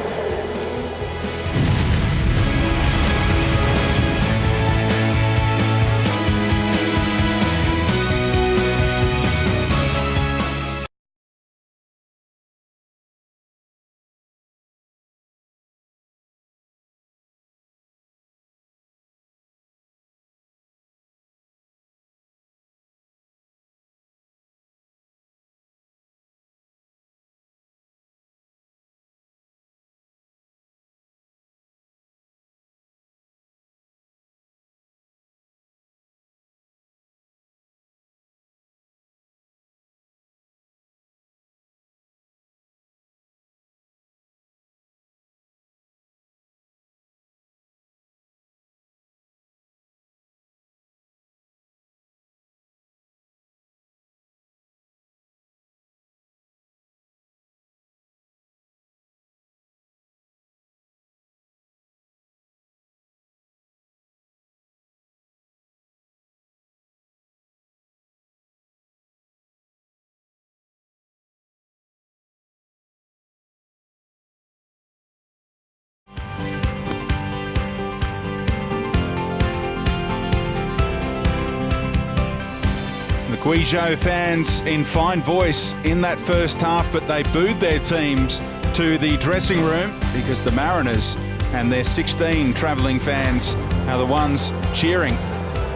Guizhou fans in fine voice in that first half, but they booed their teams to the dressing room because the Mariners and their 16 travelling fans are the ones cheering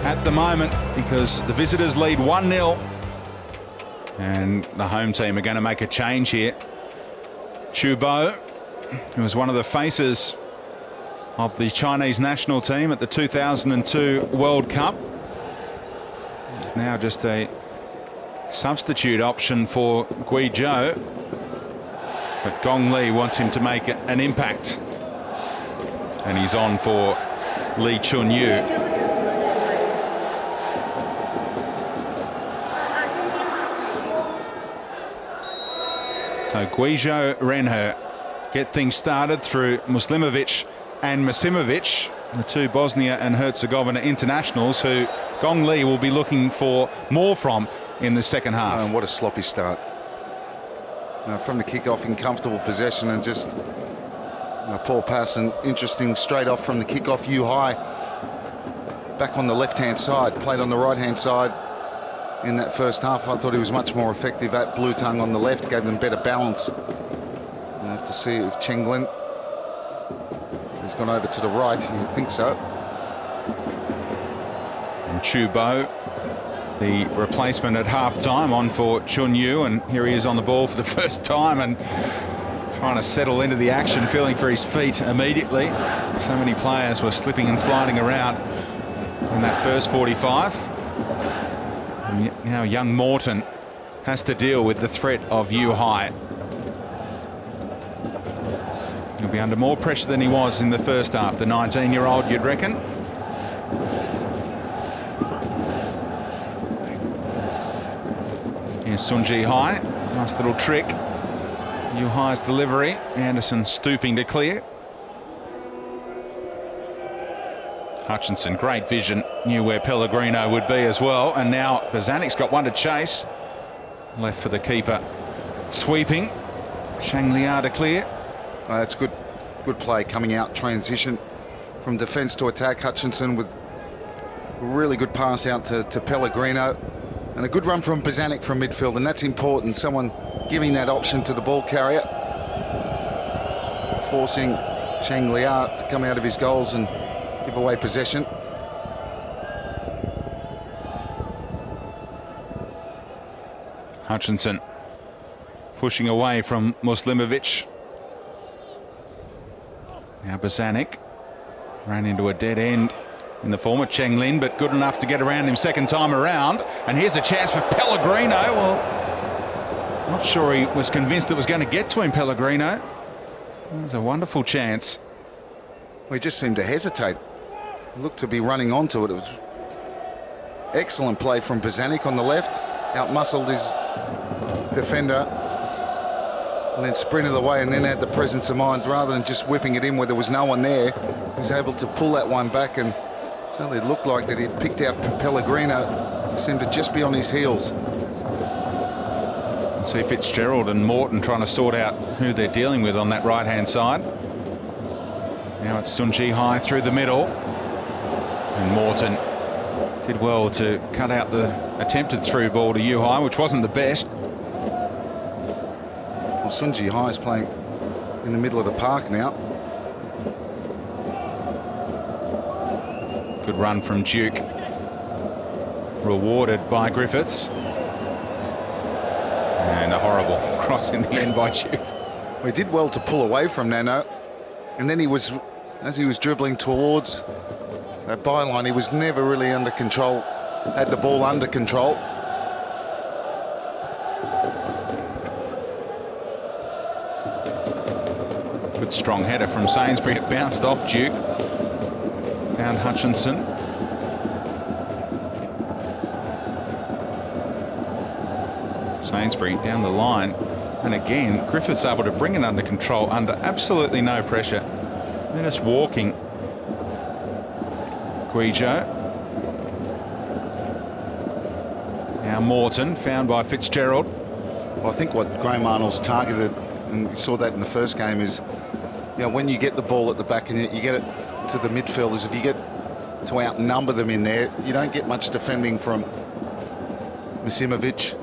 at the moment because the visitors lead 1-0 and the home team are going to make a change here. Futbol, who was one of the faces of the Chinese national team at the 2002 World Cup, is now just a substitute option for Guizhou, but Gong Li wants him to make an impact, and he's on for Lee Chun-Yu. So Guizhou Renhe get things started through Muslimovic and Masimovic, the two Bosnia and Herzegovina internationals who Gong Li will be looking for more from in the second half. And what a sloppy start. From the kick-off in comfortable possession, and just Paul Parson, interesting straight off from the kick-off. Yu Hai back on the left-hand side, played on the right-hand side in that first half. I thought he was much more effective at Blue Tongue on the left, gave them better balance. We'll have to see if Chenglin has gone over to the right. You'd think so. And Futbol, the replacement at half-time, on for Chun-Yu, and here he is on the ball for the first time and trying to settle into the action, feeling for his feet immediately. So many players were slipping and sliding around in that first 45. And now young Morton has to deal with the threat of Yu Hai. He'll be under more pressure than he was in the first half, the 19-year-old, you'd reckon. Here's Sun Ji Hai, nice little trick. Yu Hai's delivery, Anderson stooping to clear. Hutchinson, great vision, knew where Pellegrino would be as well, and now Bazanic's got one to chase. Left for the keeper, sweeping. Shanglia to clear. That's good play coming out, transition from defence to attack. Hutchinson with a really good pass out to Pellegrino, and a good run from Bazanic from midfield, and that's important. Someone giving that option to the ball carrier, forcing Shanglia to come out of his goals and give away possession. Hutchinson pushing away from Muslimovic. Now Bazanic ran into a dead end in the form of Cheng Lin, but good enough to get around him second time around. And here's a chance for Pellegrino. Well, not sure he was convinced it was going to get to him, Pellegrino. It was a wonderful chance. Well, he just seemed to hesitate. He looked to be running onto it. It was excellent play from Bazanic on the left. Outmuscled his defender and then sprinted away, and then had the presence of mind, rather than just whipping it in where there was no one there. He was able to pull that one back, and certainly it looked like that he'd picked out Pellegrino. He seemed to just be on his heels. See Fitzgerald and Morton trying to sort out who they're dealing with on that right-hand side. Now it's Sun Ji-hai through the middle, and Morton did well to cut out the attempted through ball to Yu-hai, which wasn't the best. Well, Sun Ji-hai is playing in the middle of the park now. Good run from Duke, rewarded by Griffiths. And a horrible cross in the end by Duke. Well, he did well to pull away from Nano, and then as he was dribbling towards that byline, he was never really under control, had the ball under control. Good strong header from Sainsbury. It bounced off Duke. Found Hutchinson. Sainsbury down the line, and again Griffiths able to bring it under control under absolutely no pressure. They're just walking. Guizhou. Now Morton, found by Fitzgerald. Well, I think what Graham Arnold's targeted, and we saw that in the first game, is, you know, when you get the ball at the back and you get it to the midfielders, if you get to outnumber them in there, you don't get much defending from Misimovic,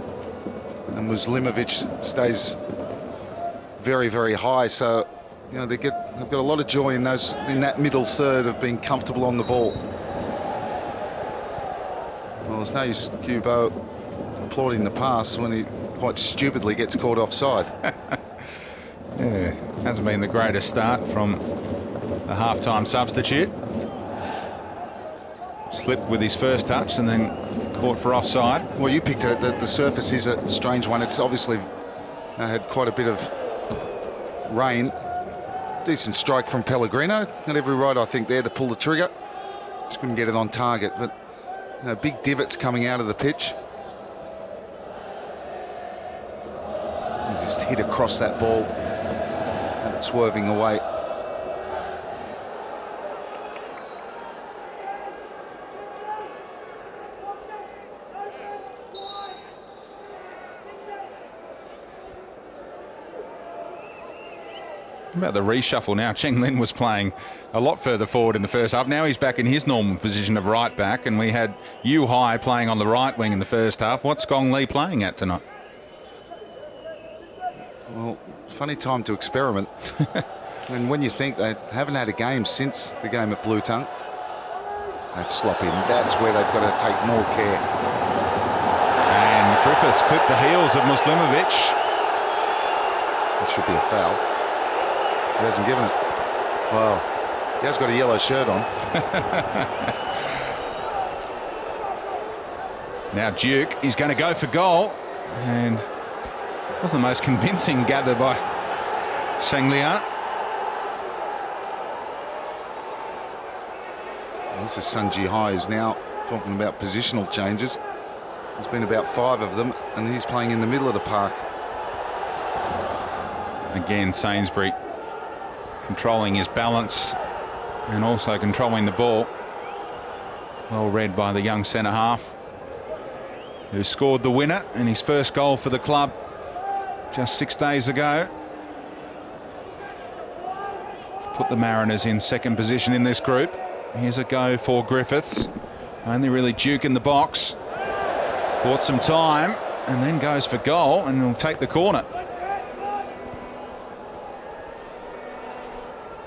and Muslimovic stays very, very high. So, you know, they've got a lot of joy in that middle third of being comfortable on the ball. Well, there's no use Guizhou applauding the pass when he quite stupidly gets caught offside. Yeah, hasn't been the greatest start from the half-time substitute. Slipped with his first touch and then caught for offside. Well, you picked it. The surface is a strange one. It's obviously had quite a bit of rain. Decent strike from Pellegrino. Had every right, I think, there to pull the trigger. Just couldn't get it on target. But, you know, big divots coming out of the pitch. He just hit across that ball, and it's swerving away. About the reshuffle now. Cheng Lin was playing a lot further forward in the first half. Now he's back in his normal position of right back, and we had Yu-hai playing on the right wing in the first half. What's Gong Li playing at tonight? Well, funny time to experiment. And when you think they haven't had a game since the game at Blue Tongue, that slop in, that's where they've got to take more care. And Griffiths clipped the heels of Muslimovic. It should be a foul. He hasn't given it. Well, he has got a yellow shirt on. Now Duke, he's going to go for goal, and wasn't the most convincing gather by Shanglia. Well, this is Sun Ji-hai, who's now talking about positional changes. There's been about 5 of them, and he's playing in the middle of the park. Again, Sainsbury controlling his balance and also controlling the ball. Well read by the young centre-half, who scored the winner in his first goal for the club just 6 days ago. Put the Mariners in second position in this group. Here's a go for Griffiths. Only really Duke in the box. Bought some time and then goes for goal, and he'll take the corner.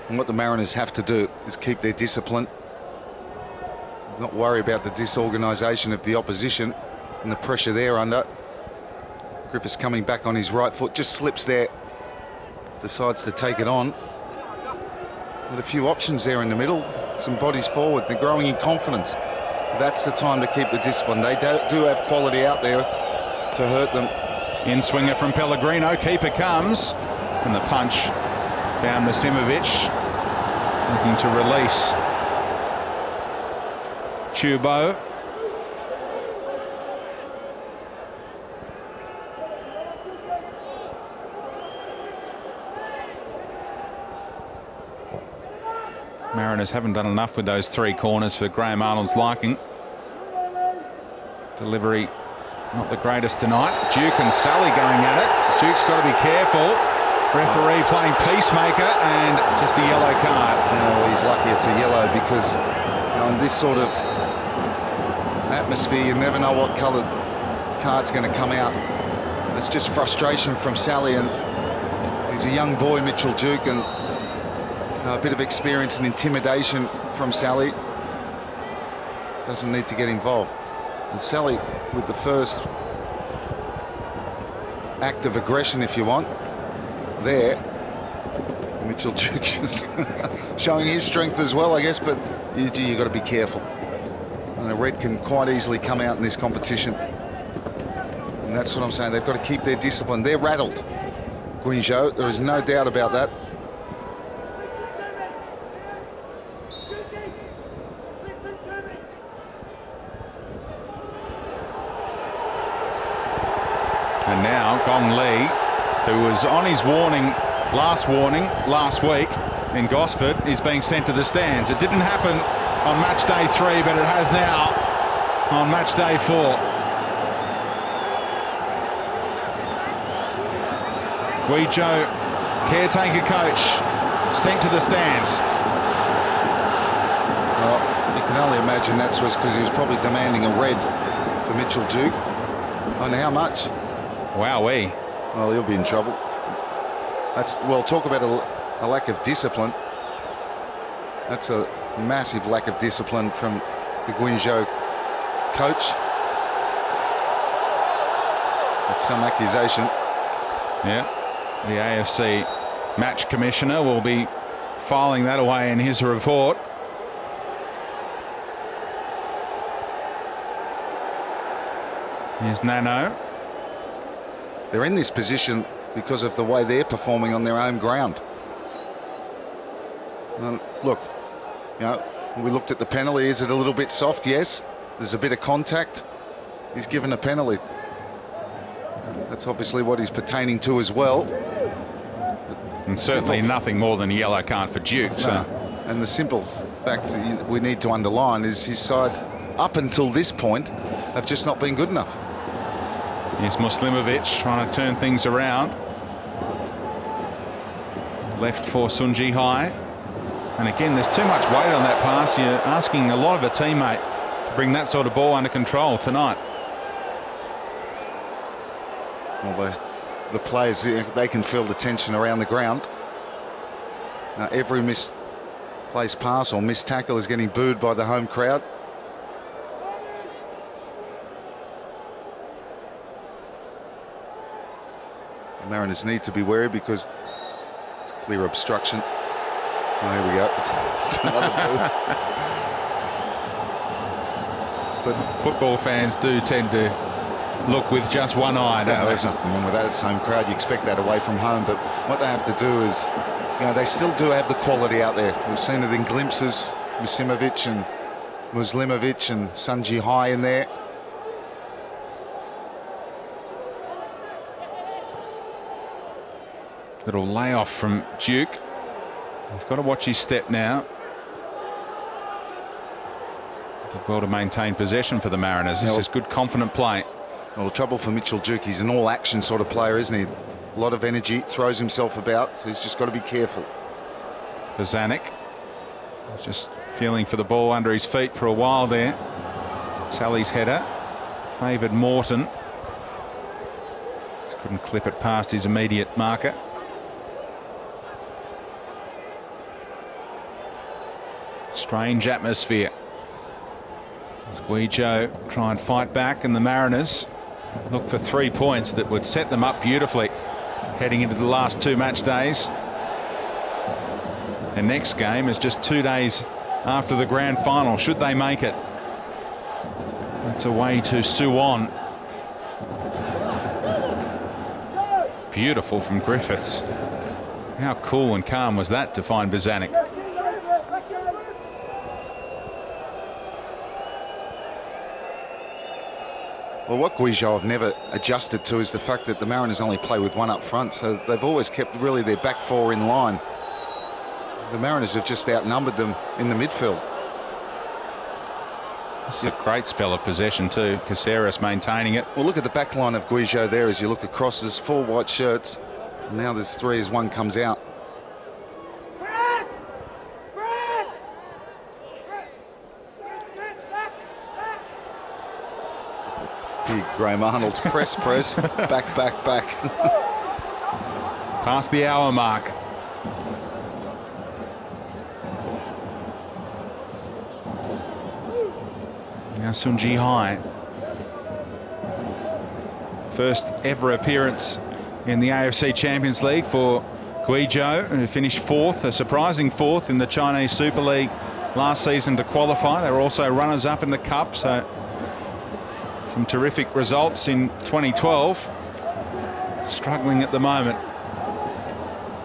And what the Mariners have to do is keep their discipline, not worry about the disorganisation of the opposition and the pressure they're under. Griffiths coming back on his right foot, just slips there, decides to take it on. With a few options there in the middle, some bodies forward, they're growing in confidence. That's the time to keep the discipline. They do have quality out there to hurt them. In swinger from Pellegrino, keeper comes, and the punch found Misimovic, looking to release Chubo. Mariners haven't done enough with those three corners for Graham Arnold's liking. Delivery not the greatest tonight. Duke and Sally going at it. Duke's got to be careful. Referee playing peacemaker, and just a yellow card. Well, he's lucky it's a yellow, because in this sort of atmosphere, you never know what coloured card's going to come out. It's just frustration from Sally, and he's a young boy, Mitchell Duke, and a bit of experience and intimidation from Sally. Doesn't need to get involved. And Sally, with the first act of aggression, if you want, there, Mitchell Duke is showing his strength as well, I guess, but you've got to be careful. And the red can quite easily come out in this competition. And that's what I'm saying. They've got to keep their discipline. They're rattled, Guizhou. There is no doubt about that. And now Gong Li, who was on his last warning last week in Gosford, is being sent to the stands. It didn't happen on match day 3, but it has now on match day 4. Guizhou, caretaker coach, sent to the stands. Well, you can only imagine that was because he was probably demanding a red for Mitchell Duke. On how much? Wowee. Well, he'll be in trouble. Well, talk about a lack of discipline. That's a massive lack of discipline from the Guizhou coach. That's some accusation. Yeah, the AFC match commissioner will be filing that away in his report. Here's Nano. They're in this position because of the way they're performing on their own ground. Look, we looked at the penalty. Is it a little bit soft? Yes. There's a bit of contact. He's given a penalty. That's obviously what he's pertaining to as well. And certainly nothing more than a yellow card for Duke. So. And the simple fact we need to underline is his side, up until this point, have just not been good enough. Here's Muslimovic trying to turn things around. Left for Sunji Hai. And again, there's too much weight on that pass. You're asking a lot of a teammate to bring that sort of ball under control tonight. Well, the players, they can feel the tension around the ground. Every misplaced pass or missed tackle is getting booed by the home crowd. The Mariners need to be wary because it's clear obstruction. Oh, here we go. It's another boo. But football fans do tend to look with just one eye, don't they? There's nothing wrong with that. It's home crowd. You expect that away from home. But what they have to do is, they still do have the quality out there. We've seen it in glimpses. Misimovic and Muslimovic and Sunji Hai in there. Little layoff from Duke. He's got to watch his step now. Did well to maintain possession for the Mariners. This is good, confident play. Well, the trouble for Mitchell Duke, he's an all-action sort of player, isn't he? A lot of energy, throws himself about, so he's just got to be careful. Bozanic just feeling for the ball under his feet for a while there. Sally's header favoured Morton. Just couldn't clip it past his immediate marker. Strange atmosphere as Guizhou try and fight back, and the Mariners look for 3 points that would set them up beautifully heading into the last 2 match days. Their next game is just 2 days after the grand final, should they make it. That's away to Suwon. Beautiful from Griffiths. How cool and calm was that to find Bozanic? Well, what Guizhou have never adjusted to is the fact that the Mariners only play with one up front, so they've always kept really their back four in line. The Mariners have just outnumbered them in the midfield. It's a great spell of possession too. Caceres maintaining it. Well, look at the back line of Guizhou there as you look across. There's 4 white shirts. And now there's 3 as one comes out. Big Graham Arnold, press, back. Past the hour mark. Now Sunji Hai. First ever appearance in the AFC Champions League for Guizhou, who finished 4th, a surprising 4th in the Chinese Super League last season to qualify. They were also runners-up in the Cup, so some terrific results in 2012. Struggling at the moment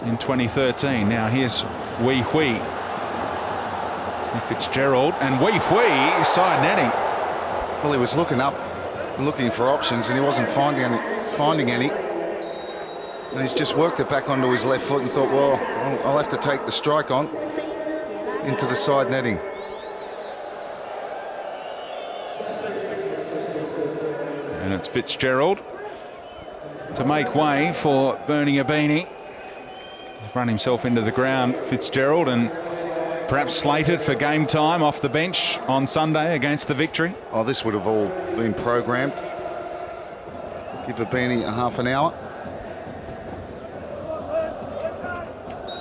in 2013. Now here's Wei Hui. Fitzgerald and Wei Hui side netting. Well, he was looking up, looking for options, and he wasn't finding any. So he's just worked it back onto his left foot and thought, well, I'll have to take the strike on into the side netting. And it's Fitzgerald to make way for Bernie Abini. He's run himself into the ground, Fitzgerald, and perhaps slated for game time off the bench on Sunday against the Victory. Oh, this would have all been programmed. Give Abini a half an hour.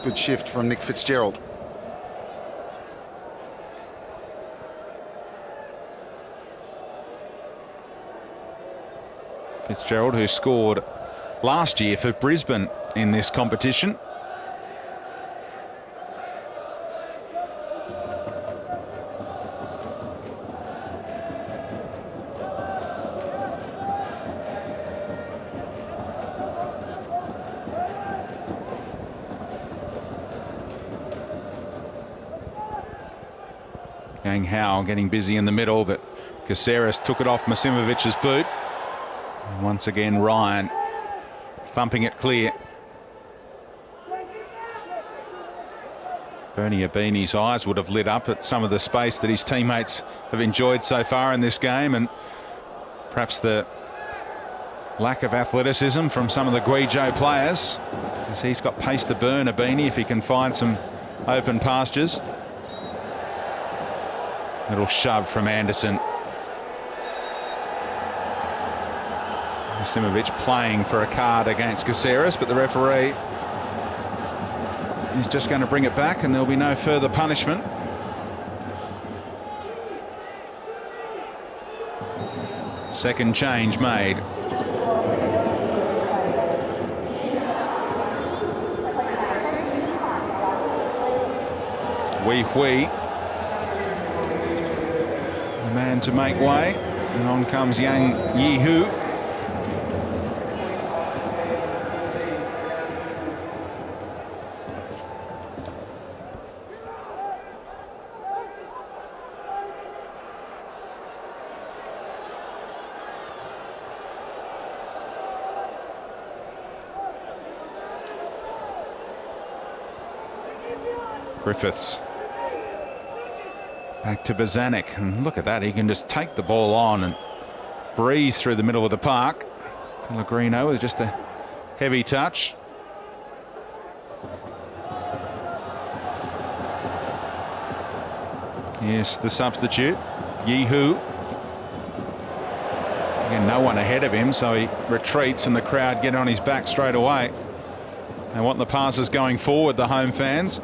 Good shift from Nick Fitzgerald. Fitzgerald, who scored last year for Brisbane in this competition. Gang Hao getting busy in the middle, but Caceres took it off Masimovic's boot. And once again, Ryan thumping it clear. Bernie Abini's eyes would have lit up at some of the space that his teammates have enjoyed so far in this game, and perhaps the lack of athleticism from some of the Guizhou players, as he's got pace to burn Abini if he can find some open pastures. Little shove from Anderson. Simovic playing for a card against Caceres, but the referee is just going to bring it back and there'll be no further punishment. Second change made. Wei Hui, the man to make way, and on comes Yang Yihu. Griffiths. Back to Bozanic, and look at that, he can just take the ball on and breeze through the middle of the park. Pellegrino with just a heavy touch. Yes, the substitute, Guizhou. Again, no one ahead of him, so he retreats and the crowd get on his back straight away. They want the passes going forward, the home fans.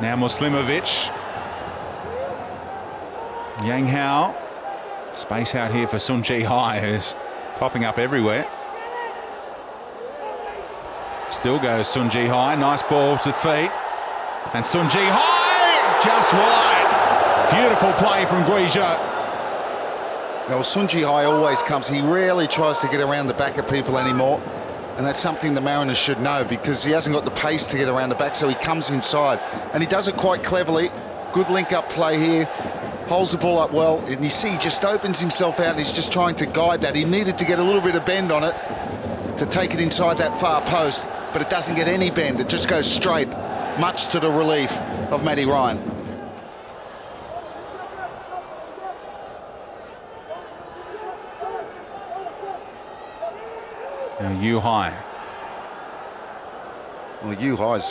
Now Muslimovic. Yang Hao. Space out here for Sun Ji-hai, who's popping up everywhere. Still goes Sun Ji-hai. Nice ball to feet. And Sun Ji-hai just wide. Beautiful play from Guizhou. Now, Sun Ji-hai always comes. He rarely tries to get around the back of people anymore. And that's something the Mariners should know, because he hasn't got the pace to get around the back, so he comes inside. And he does it quite cleverly. Good link-up play here. Holds the ball up well. And you see, he just opens himself out and he's just trying to guide that. He needed to get a little bit of bend on it to take it inside that far post, but it doesn't get any bend. It just goes straight, much to the relief of Matty Ryan. Now Yu-hai. Well, Yu-hai's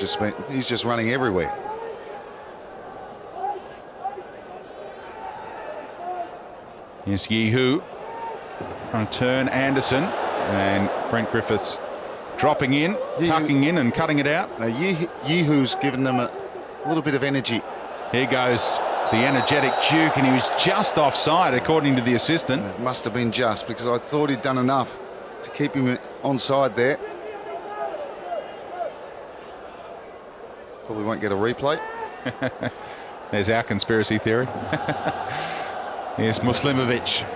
he's just running everywhere. Here's Guizhou trying to turn Anderson, and Brent Griffiths dropping in, tucking in and cutting it out. Now Guizhou's given them a little bit of energy. Here goes the energetic Duke, and he was just offside according to the assistant. It must have been just, because I thought he'd done enough to keep him onside there. Probably won't get a replay. There's our conspiracy theory. Here's Muslimovic.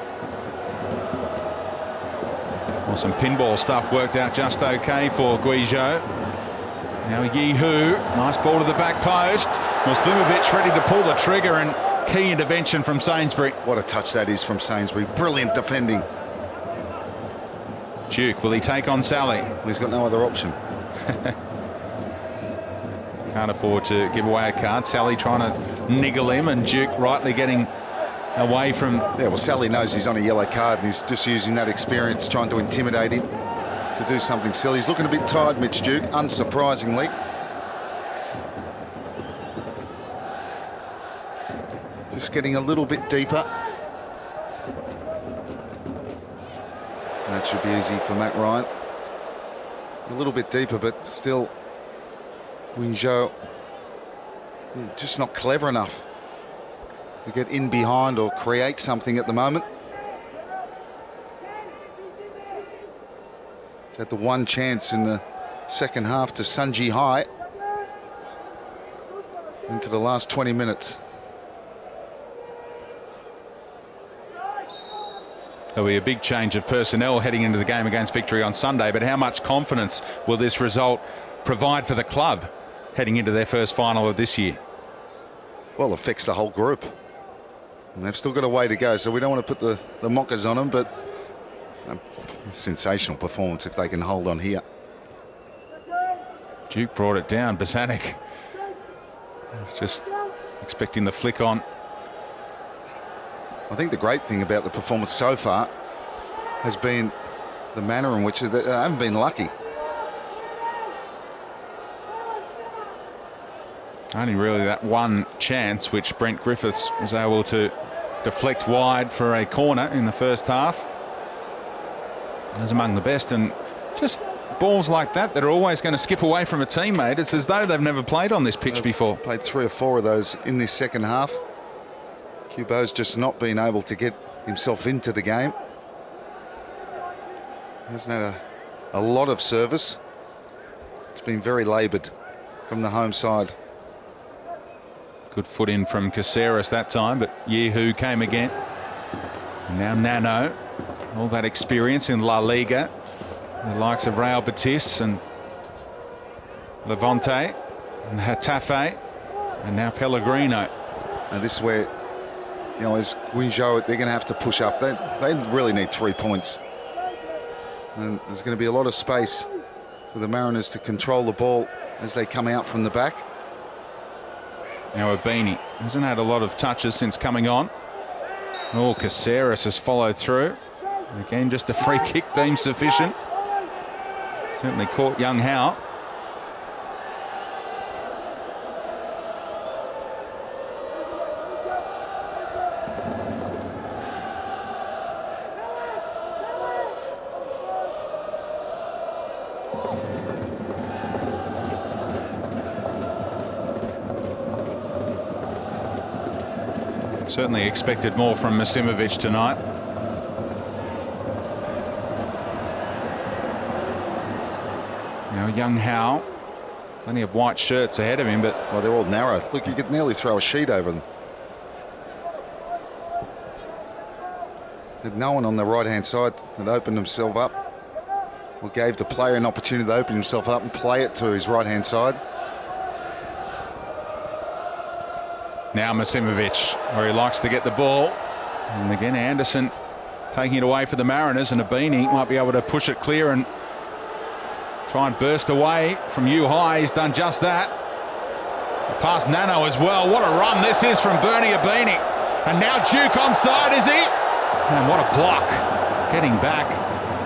Well, some pinball stuff worked out just okay for Guizhou. Now Guizhou, nice ball to the back post. Muslimovic ready to pull the trigger, and key intervention from Sainsbury. What a touch that is from Sainsbury. Brilliant defending. Duke, will he take on Sally? Well, he's got no other option. Can't afford to give away a card. Sally trying to niggle him, and Duke rightly getting away from... Yeah, well, Sally knows he's on a yellow card, and he's just using that experience, trying to intimidate him to do something silly. He's looking a bit tired, Mitch Duke, unsurprisingly. Just getting a little bit deeper. That should be easy for Matt Ryan. A little bit deeper, but still, Guizhou just not clever enough to get in behind or create something at the moment. He's had the one chance in the second half to Sun Ji-hai into the last 20 minutes. There'll be a big change of personnel heading into the game against Victory on Sunday, but how much confidence will this result provide for the club heading into their first final of this year? Well, it affects the whole group. And they've still got a way to go, so we don't want to put the mockers on them, but sensational performance if they can hold on here. Duke brought it down. Bozanic is just expecting the flick on. I think the great thing about the performance so far has been the manner in which they haven't been lucky. Only really that one chance which Brent Griffiths was able to deflect wide for a corner in the first half. It was among the best, and just balls like that are always going to skip away from a teammate. It's as though they've never played on this pitch before. Played 3 or 4 of those in this second half. Guizhou's just not been able to get himself into the game. He hasn't had a lot of service. It's been very laboured from the home side. Good foot in from Caceres that time, but Guizhou came again. And now Nano, all that experience in La Liga, the likes of Real Betis and Levante and Getafe, and now Pellegrino. And this is where, you know, as Guizhou, they're going to have to push up. They really need 3 points. And there's going to be a lot of space for the Mariners to control the ball as they come out from the back. Now Abini hasn't had a lot of touches since coming on. Oh, Caceres has followed through. Again, just a free kick deemed sufficient. Certainly caught young Howe. Certainly expected more from Masimovic tonight. Now young Howe, plenty of white shirts ahead of him, but well, they're all narrow. Look, you could nearly throw a sheet over them. Had no one on the right-hand side that opened himself up, or gave the player an opportunity to open himself up and play it to his right-hand side. Now Masimovic, where he likes to get the ball. And again, Anderson taking it away for the Mariners, and Abini might be able to push it clear and try and burst away from High. He's done just that. Past Nano as well. What a run this is from Bernie Abini. And now Duke onside, is he? And what a block. Getting back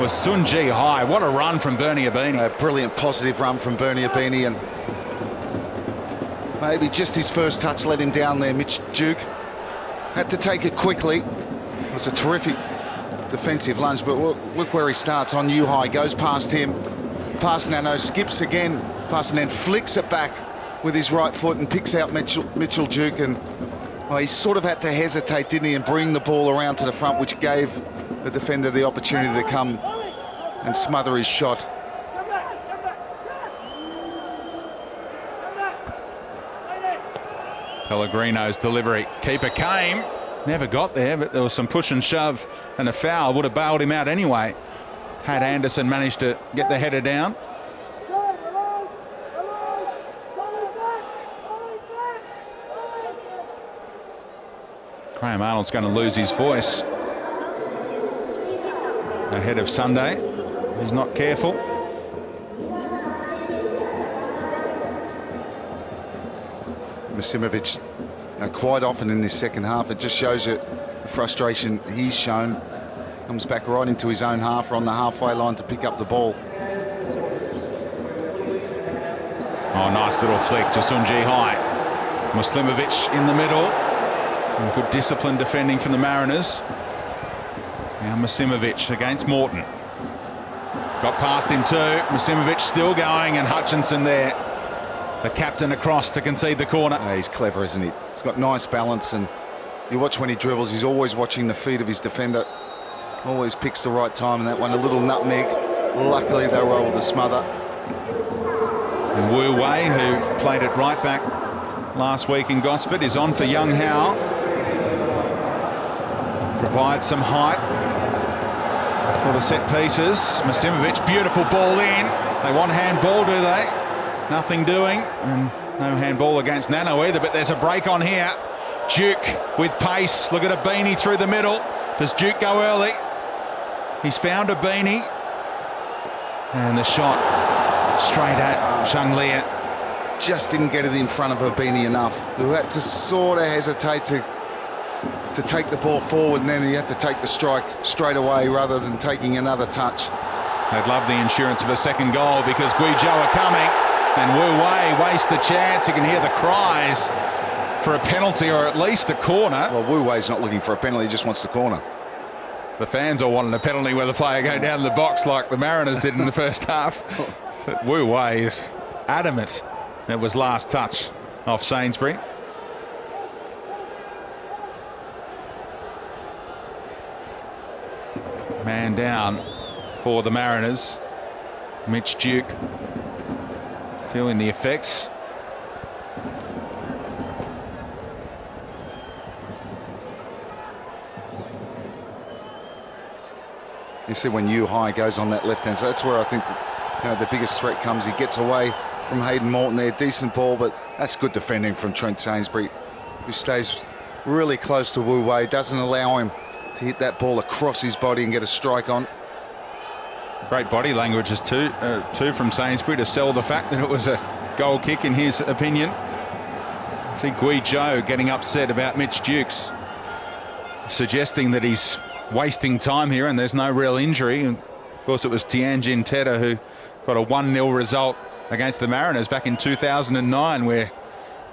was Sunji High. What a run from Bernie Abini. A brilliant positive run from Bernie Abini, and maybe just his first touch let him down there. Mitch Duke had to take it quickly. It was a terrific defensive lunge, but look where he starts on High. Goes past him, past Nano, skips again, past and then flicks it back with his right foot and picks out Mitchell Duke. And well, he sort of had to hesitate, didn't he, and bring the ball around to the front, which gave the defender the opportunity to come and smother his shot. Pellegrino's delivery. Keeper came, never got there, but there was some push and shove, and a foul would have bailed him out anyway, had Anderson managed to get the header down. Graham Arnold's going to lose his voice ahead of Sunday. He's not careful. Masimovic, quite often in this second half, it just shows you the frustration he's shown. Comes back right into his own half, or on the halfway line to pick up the ball. Oh, nice little flick to Sunji High. Muslimovic in the middle. And good discipline defending from the Mariners. Now Masimovic against Morton. Got past him too. Masimovic still going, and Hutchinson there. The captain across to concede the corner. He's clever, isn't he? He's got nice balance, and you watch when he dribbles, he's always watching the feet of his defender. Always picks the right time, and that one, a little nutmeg. Luckily, they were able to smother. And Wu Wei, who played it right back last week in Gosford, is on for young Howe. Provides some height for the set pieces. Masimovic, beautiful ball in. They want handball, do they? Nothing doing, and no handball against Nano either, but there's a break on here. Duke with pace. Look at Abini through the middle. Does Duke go early? He's found Abini. And the shot straight at Shanglia. Just didn't get it in front of Abini enough. Who had to sort of hesitate to take the ball forward, and then he had to take the strike straight away rather than taking another touch. They'd love the insurance of a second goal, because Guizhou are coming. And Wu Wei wastes the chance. You can hear the cries for a penalty, or at least a corner. Well, Wu Wei's not looking for a penalty, he just wants the corner. The fans all wanted a penalty where the player go down the box like the Mariners did in the first half. But Wu Wei is adamant it was last touch off Sainsbury. Man down for the Mariners. Mitch Duke feeling the effects. You see when High goes on that left hand, so that's where I think the biggest threat comes. He gets away from Hayden Morton there, decent ball, but that's good defending from Trent Sainsbury, who stays really close to Wu Wei, doesn't allow him to hit that ball across his body and get a strike on. Great body languages too from Sainsbury to sell the fact that it was a goal kick in his opinion. See Guizhou getting upset about Mitch Dukes, suggesting that he's wasting time here and there's no real injury. And of course, it was Tianjin Teta who got a 1-0 result against the Mariners back in 2009, where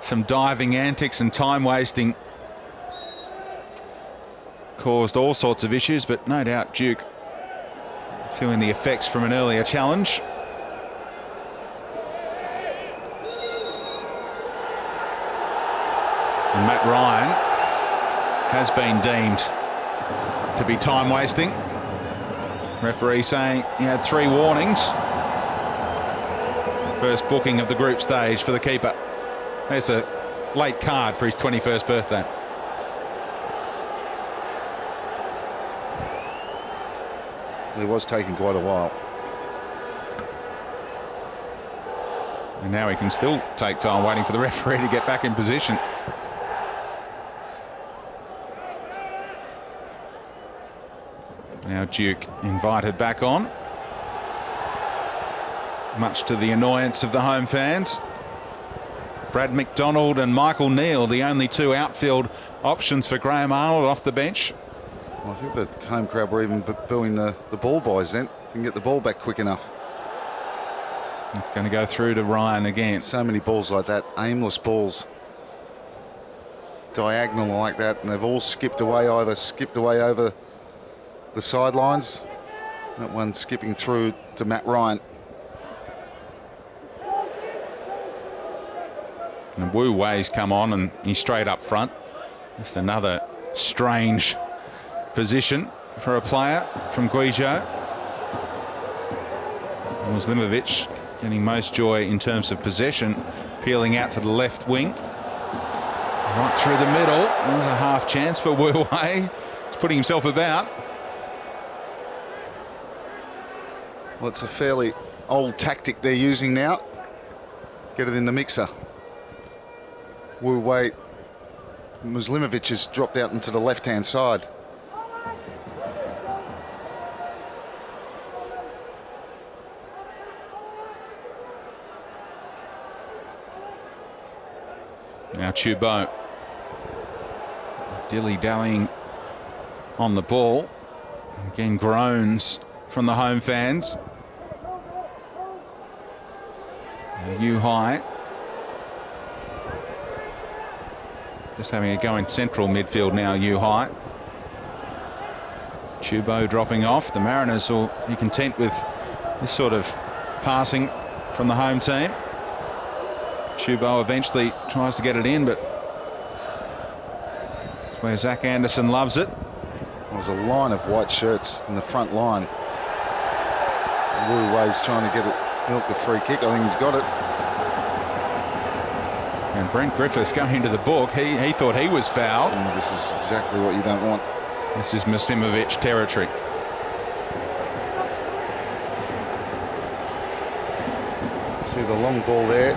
some diving antics and time wasting caused all sorts of issues, but no doubt Duke feeling the effects from an earlier challenge. And Matt Ryan has been deemed to be time wasting. Referee saying he had 3 warnings. First booking of the group stage for the keeper. There's a late card for his 21st birthday. It was taking quite a while. And now he can still take time waiting for the referee to get back in position. Now Duke invited back on, much to the annoyance of the home fans. Brad McDonald and Michael Neal, the only 2 outfield options for Graham Arnold off the bench. Well, I think the home crowd were even booing the ball boys then. Didn't get the ball back quick enough. It's going to go through to Ryan again. So many balls like that, aimless balls, diagonal like that, and they've all skipped away over the sidelines. That one skipping through to Matt Ryan. And Wu Wei's come on and he's straight up front. Just another strange position for a player from Guizhou. Muslimovic getting most joy in terms of possession, peeling out to the left wing. Right through the middle. There's a half chance for Wu Wei. He's putting himself about. Well, it's a fairly old tactic they're using now. Get it in the mixer. Wu Wei. Muslimovic has dropped out into the left-hand side. Now Futbol dilly-dallying on the ball. Again, groans from the home fans. Yu Hai just having a go in central midfield now. Yu Hai. Futbol dropping off. The Mariners will be content with this sort of passing from the home team. Futbol eventually tries to get it in, but that's where Zach Anderson loves it. There's a line of white shirts in the front line. Wu Wei's trying to get it, milk a free kick. I think he's got it. And Brent Griffiths going to the book. He thought he was fouled. And this is exactly what you don't want. This is Muslimovic territory. See the long ball there.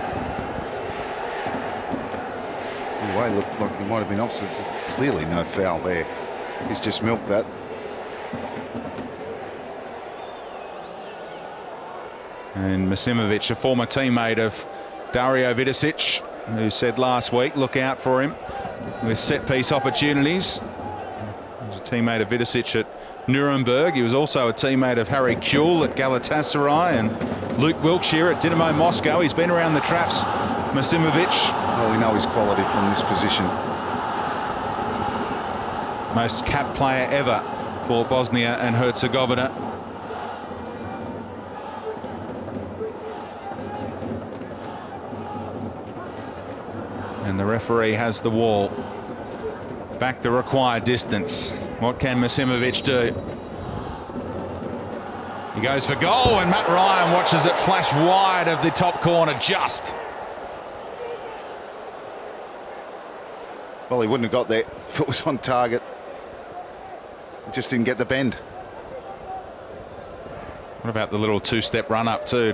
Wu Wei looked like he might have been offside. Clearly no foul there. He's just milked that. And Muslimovic, a former teammate of Dario Vidicic, who said last week, look out for him with set-piece opportunities. He was a teammate of Vidicic at Nuremberg. He was also a teammate of Harry Kewell at Galatasaray and Luke Wilkshire at Dynamo Moscow. He's been around the traps, Muslimovic. Well, we know his quality from this position. Most capped player ever for Bosnia and Herzegovina. And the referee has the wall. Back the required distance. What can Muslimovic do? He goes for goal, and Matt Ryan watches it flash wide of the top corner just. Well, he wouldn't have got there if it was on target. He just didn't get the bend. What about the little 2-step run up too?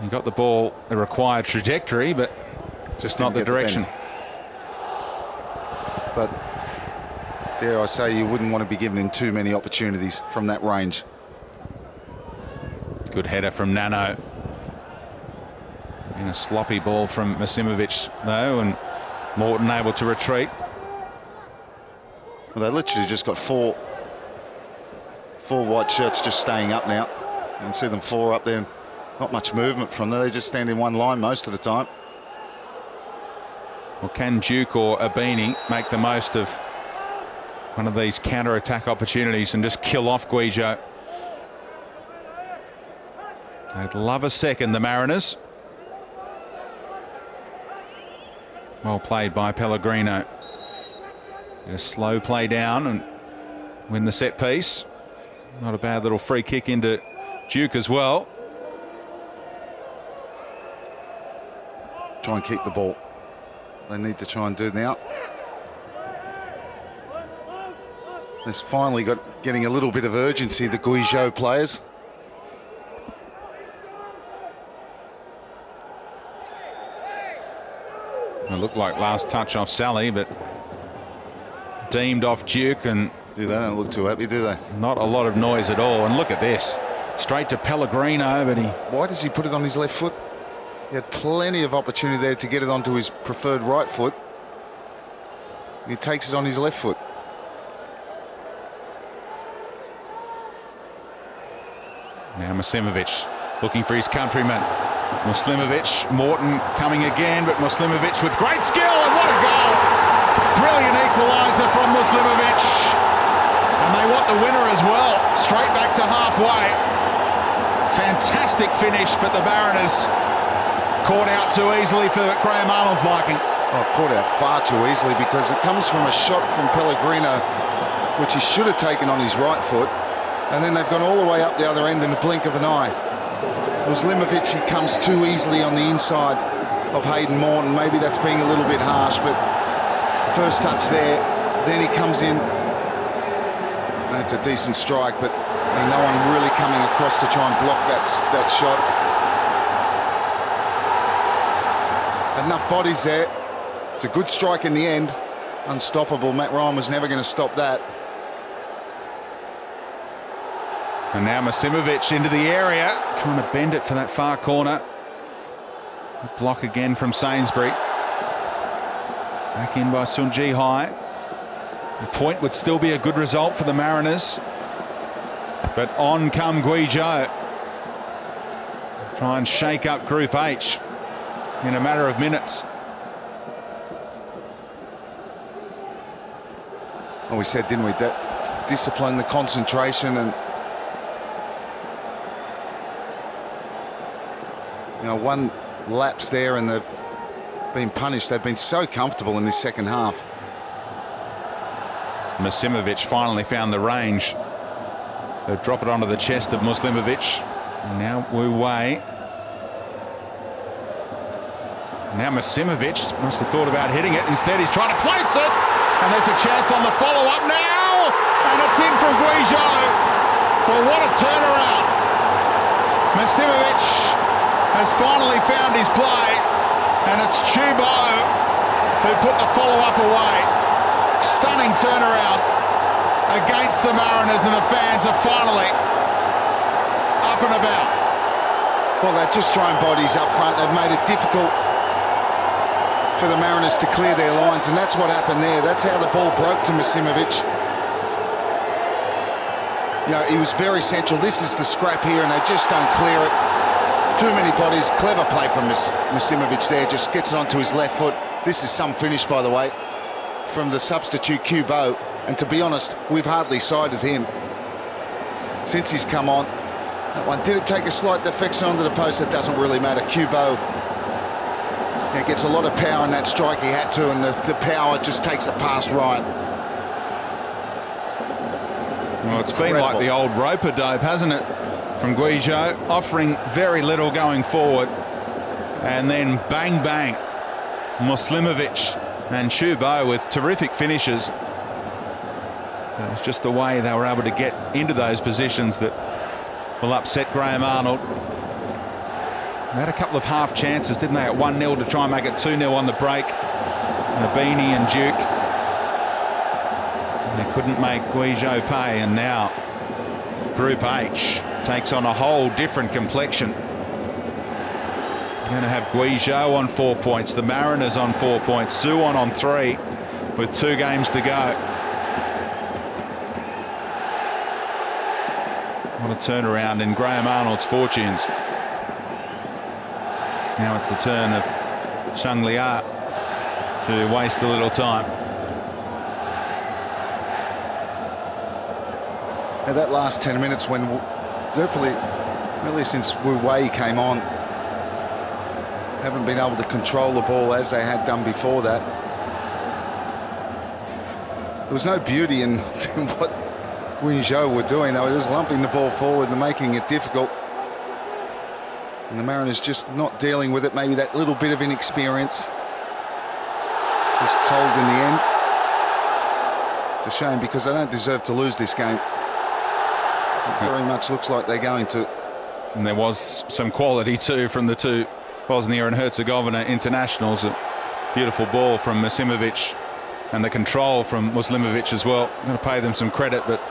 He got the ball the required trajectory, but just not the direction. But dare I say, you wouldn't want to be giving him too many opportunities from that range. Good header from Nano. In a sloppy ball from Masimovic, though, and Morton able to retreat. Well, they literally just got four white shirts just staying up now. You can see them four up there. Not much movement from them. They just stand in one line most of the time. Well, can Duke or Abini make the most of one of these counter-attack opportunities and just kill off Guizhou? They'd love a second, the Mariners. Well played by Pellegrino. Get a slow play down and win the set piece. Not a bad little free kick into Duke as well. Try and keep the ball. They need to try and do now. They've finally getting a little bit of urgency, the Guizhou players. It looked like last touch off Sally, but deemed off Duke, and They don't look too happy, do they? not a lot of noise at all. And look at this, straight to Pellegrino, but he... Why does he put it on his left foot? He had plenty of opportunity there to get it onto his preferred right foot. He takes it on his left foot. Now Masimovic looking for his countryman. Muslimovic, Morton coming again, but Muslimovic with great skill, and what a goal! Brilliant equaliser from Muslimovic. And they want the winner as well, straight back to halfway. Fantastic finish, but the Mariners caught out too easily for Graham Arnold's liking. Oh, caught out far too easily because it comes from a shot from Pellegrino, which he should have taken on his right foot, and then they've gone all the way up the other end in the blink of an eye. Muslimovic, he comes too easily on the inside of Hayden Morton. Maybe that's being a little bit harsh, but first touch there, then he comes in, and it's a decent strike, but no one really coming across to try and block that shot. Enough bodies there. It's a good strike in the end. Unstoppable. Matt Ryan was never going to stop that. And now Masimovic into the area, trying to bend it for that far corner. A block again from Sainsbury. Back in by Sunji Hai. The point would still be a good result for the Mariners. But on come Guizhou. Try and shake up Group H in a matter of minutes. Well, we said, didn't we, that discipline, the concentration, and one lapse there and they've been punished. They've been so comfortable in this second half. Masimovic finally found the range. So drop it onto the chest of Muslimovic. And now Wu Wei. Now Masimovic must have thought about hitting it. Instead, he's trying to place it. And there's a chance on the follow-up now. And it's in from Guizhou. Well, what a turnaround. Masimovic has finally found his play. And it's Futbol who put the follow-up away. Stunning turnaround against the Mariners, and the fans are finally up and about. Well, they've just thrown bodies up front. They've made it difficult for the Mariners to clear their lines, and that's what happened there. That's how the ball broke to Masimovic. He was very central. This is the scrap here, and they just don't clear it. Too many bodies. Clever play from Masimovic there. Just gets it onto his left foot. This is some finish, by the way, from the substitute Guizhou. And to be honest, we've hardly sided him since he's come on. That one, did it take a slight deflection onto the post? It doesn't really matter. Guizhou gets a lot of power in that strike. He had to, and the power just takes it past Ryan. Well, it's been like the old rope-a-dope, hasn't it, from Guizhou, offering very little going forward, and then bang bang, Muslimovic and Futbol with terrific finishes. It was just the way they were able to get into those positions that will upset Graham Arnold. They had a couple of half chances, didn't they, at 1-0 to try and make it 2-0 on the break. Abini and Duke. And they couldn't make Guizhou pay, and now Group H takes on a whole different complexion. You're going to have Guizhou on 4 points, the Mariners on 4 points, Suwon on 3 with 2 games to go. What a turnaround in Graham Arnold's fortunes. Now it's the turn of Shanglia to waste a little time. Now that last 10 minutes when really since Wu Wei came on, haven't been able to control the ball as they had done before that. There was no beauty in what Guizhou were doing. They were just lumping the ball forward and making it difficult. And the Mariners just not dealing with it. Maybe that little bit of inexperience was told in the end. It's a shame because they don't deserve to lose this game. It very much looks like they're going to. And there was some quality too from the 2 Bosnia and Herzegovina internationals. A beautiful ball from Masimovic and the control from Muslimovic as well. I'm going to pay them some credit, but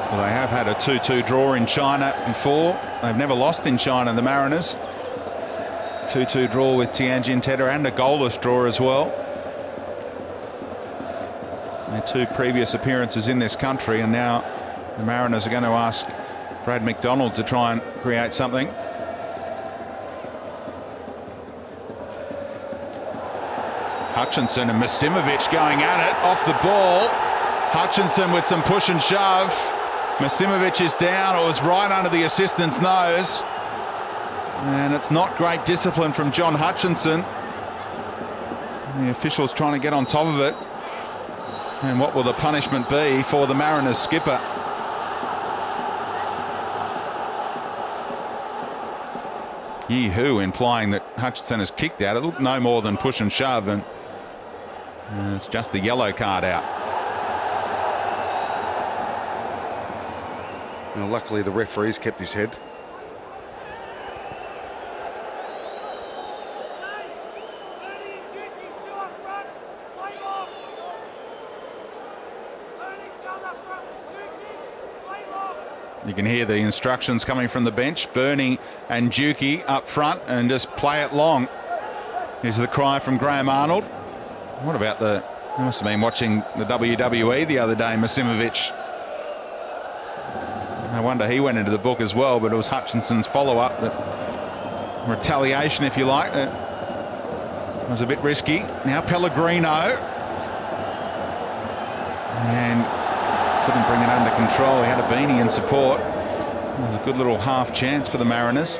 well, they have had a 2-2 draw in China before. They've never lost in China, the Mariners. 2-2 draw with Tianjin Teda and a goalless draw as well. Their 2 previous appearances in this country, and now the Mariners are going to ask Brad McDonald to try and create something. Hutchinson and Masimovic going at it off the ball. Hutchinson with some push and shove. Masimovic is down. It was right under the assistant's nose. And it's not great discipline from John Hutchinson. The officials trying to get on top of it. And what will the punishment be for the Mariners skipper? Guizhou implying that Hutchinson has kicked out. It looked no more than push and shove, and it's just the yellow card out. Well, luckily the referee's kept his head. You can hear the instructions coming from the bench. Bernie and Dukey up front, and just play it long. Here's the cry from Graham Arnold. What about the... I must have been watching the WWE the other day, Masimovic. No wonder he went into the book as well, but it was Hutchinson's follow-up. That retaliation, if you like, that was a bit risky. Now Pellegrino. And couldn't bring it under control. He had a beanie in support. It was a good little half chance for the Mariners.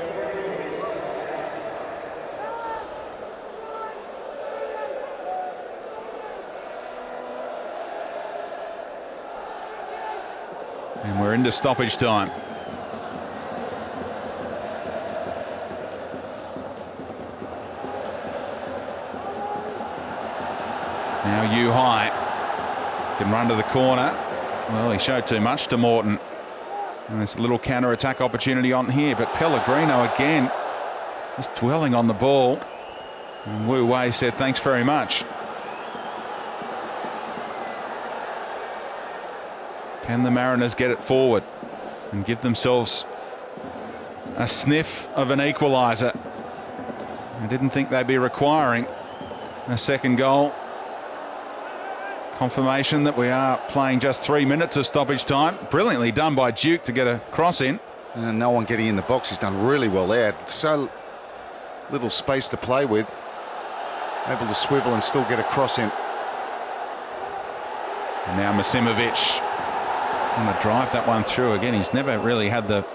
And we're into stoppage time. Now Yu Hai can run to the corner. Well, he showed too much to Morton. And there's a little counter-attack opportunity on here, but Pellegrino again just dwelling on the ball. And Wu Wei said thanks very much. Can the Mariners get it forward and give themselves a sniff of an equaliser? I didn't think they'd be requiring a second goal. Confirmation that we are playing just 3 minutes of stoppage time. Brilliantly done by Duke to get a cross in. And no one getting in the box. He's done really well there. So little space to play with. Able to swivel and still get a cross in. And now Masimovic going to drive that one through again. He's never really had the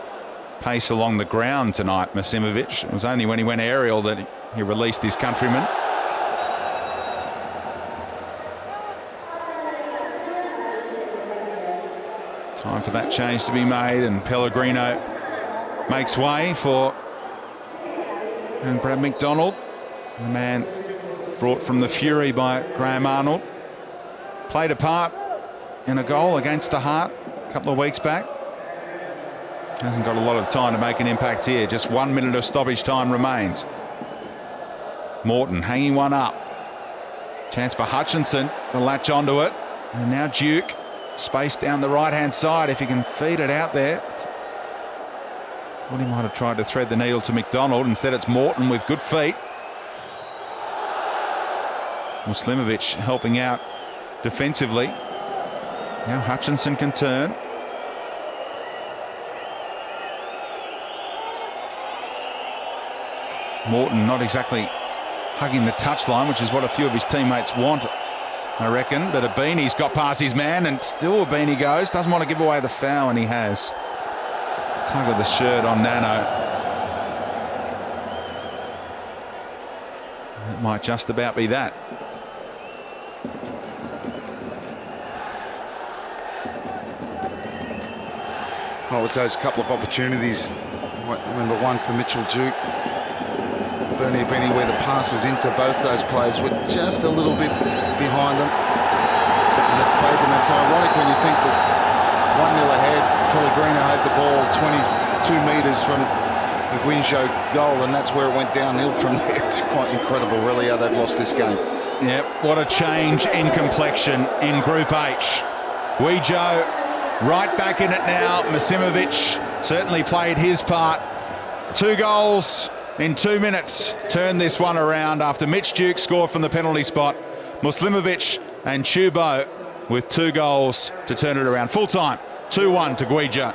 pace along the ground tonight, Masimovic. It was only when he went aerial that he released his countryman. Time for that change to be made, and Pellegrino makes way for Brad McDonald, the man brought from the Fury by Graham Arnold. Played a part in a goal against the Heart a couple of weeks back. Hasn't got a lot of time to make an impact here. Just 1 minute of stoppage time remains. Morton hanging one up. Chance for Hutchinson to latch onto it. And now Duke, space down the right-hand side if he can feed it out there. Well, he might have tried to thread the needle to McDonald. Instead, it's Morton with good feet. Muslimovic helping out defensively. Now Hutchinson can turn. Morton not exactly hugging the touchline, which is what a few of his teammates want, I reckon. But Abini's got past his man, and still Abini goes. Doesn't want to give away the foul, and he has. Tug of the shirt on Nano. It might just about be that. Oh, it was those couple of opportunities. Remember one for Mitchell Duke. Bernie Abini, where the passes into both those players were just a little bit behind them. And it's paid them. It's ironic when you think that 1-0 ahead, Pellegrino had the ball 22 metres from the Guizhou goal, and that's where it went downhill from there. It's quite incredible, really, how they've lost this game. Yep, what a change in complexion in Group H. Guizhou right back in it now. Muslimovic certainly played his part. 2 goals in 2 minutes. Turned this one around after Mitch Duke scored from the penalty spot. Muslimovic and Futbol with 2 goals to turn it around. Full time, 2-1 to Guizhou.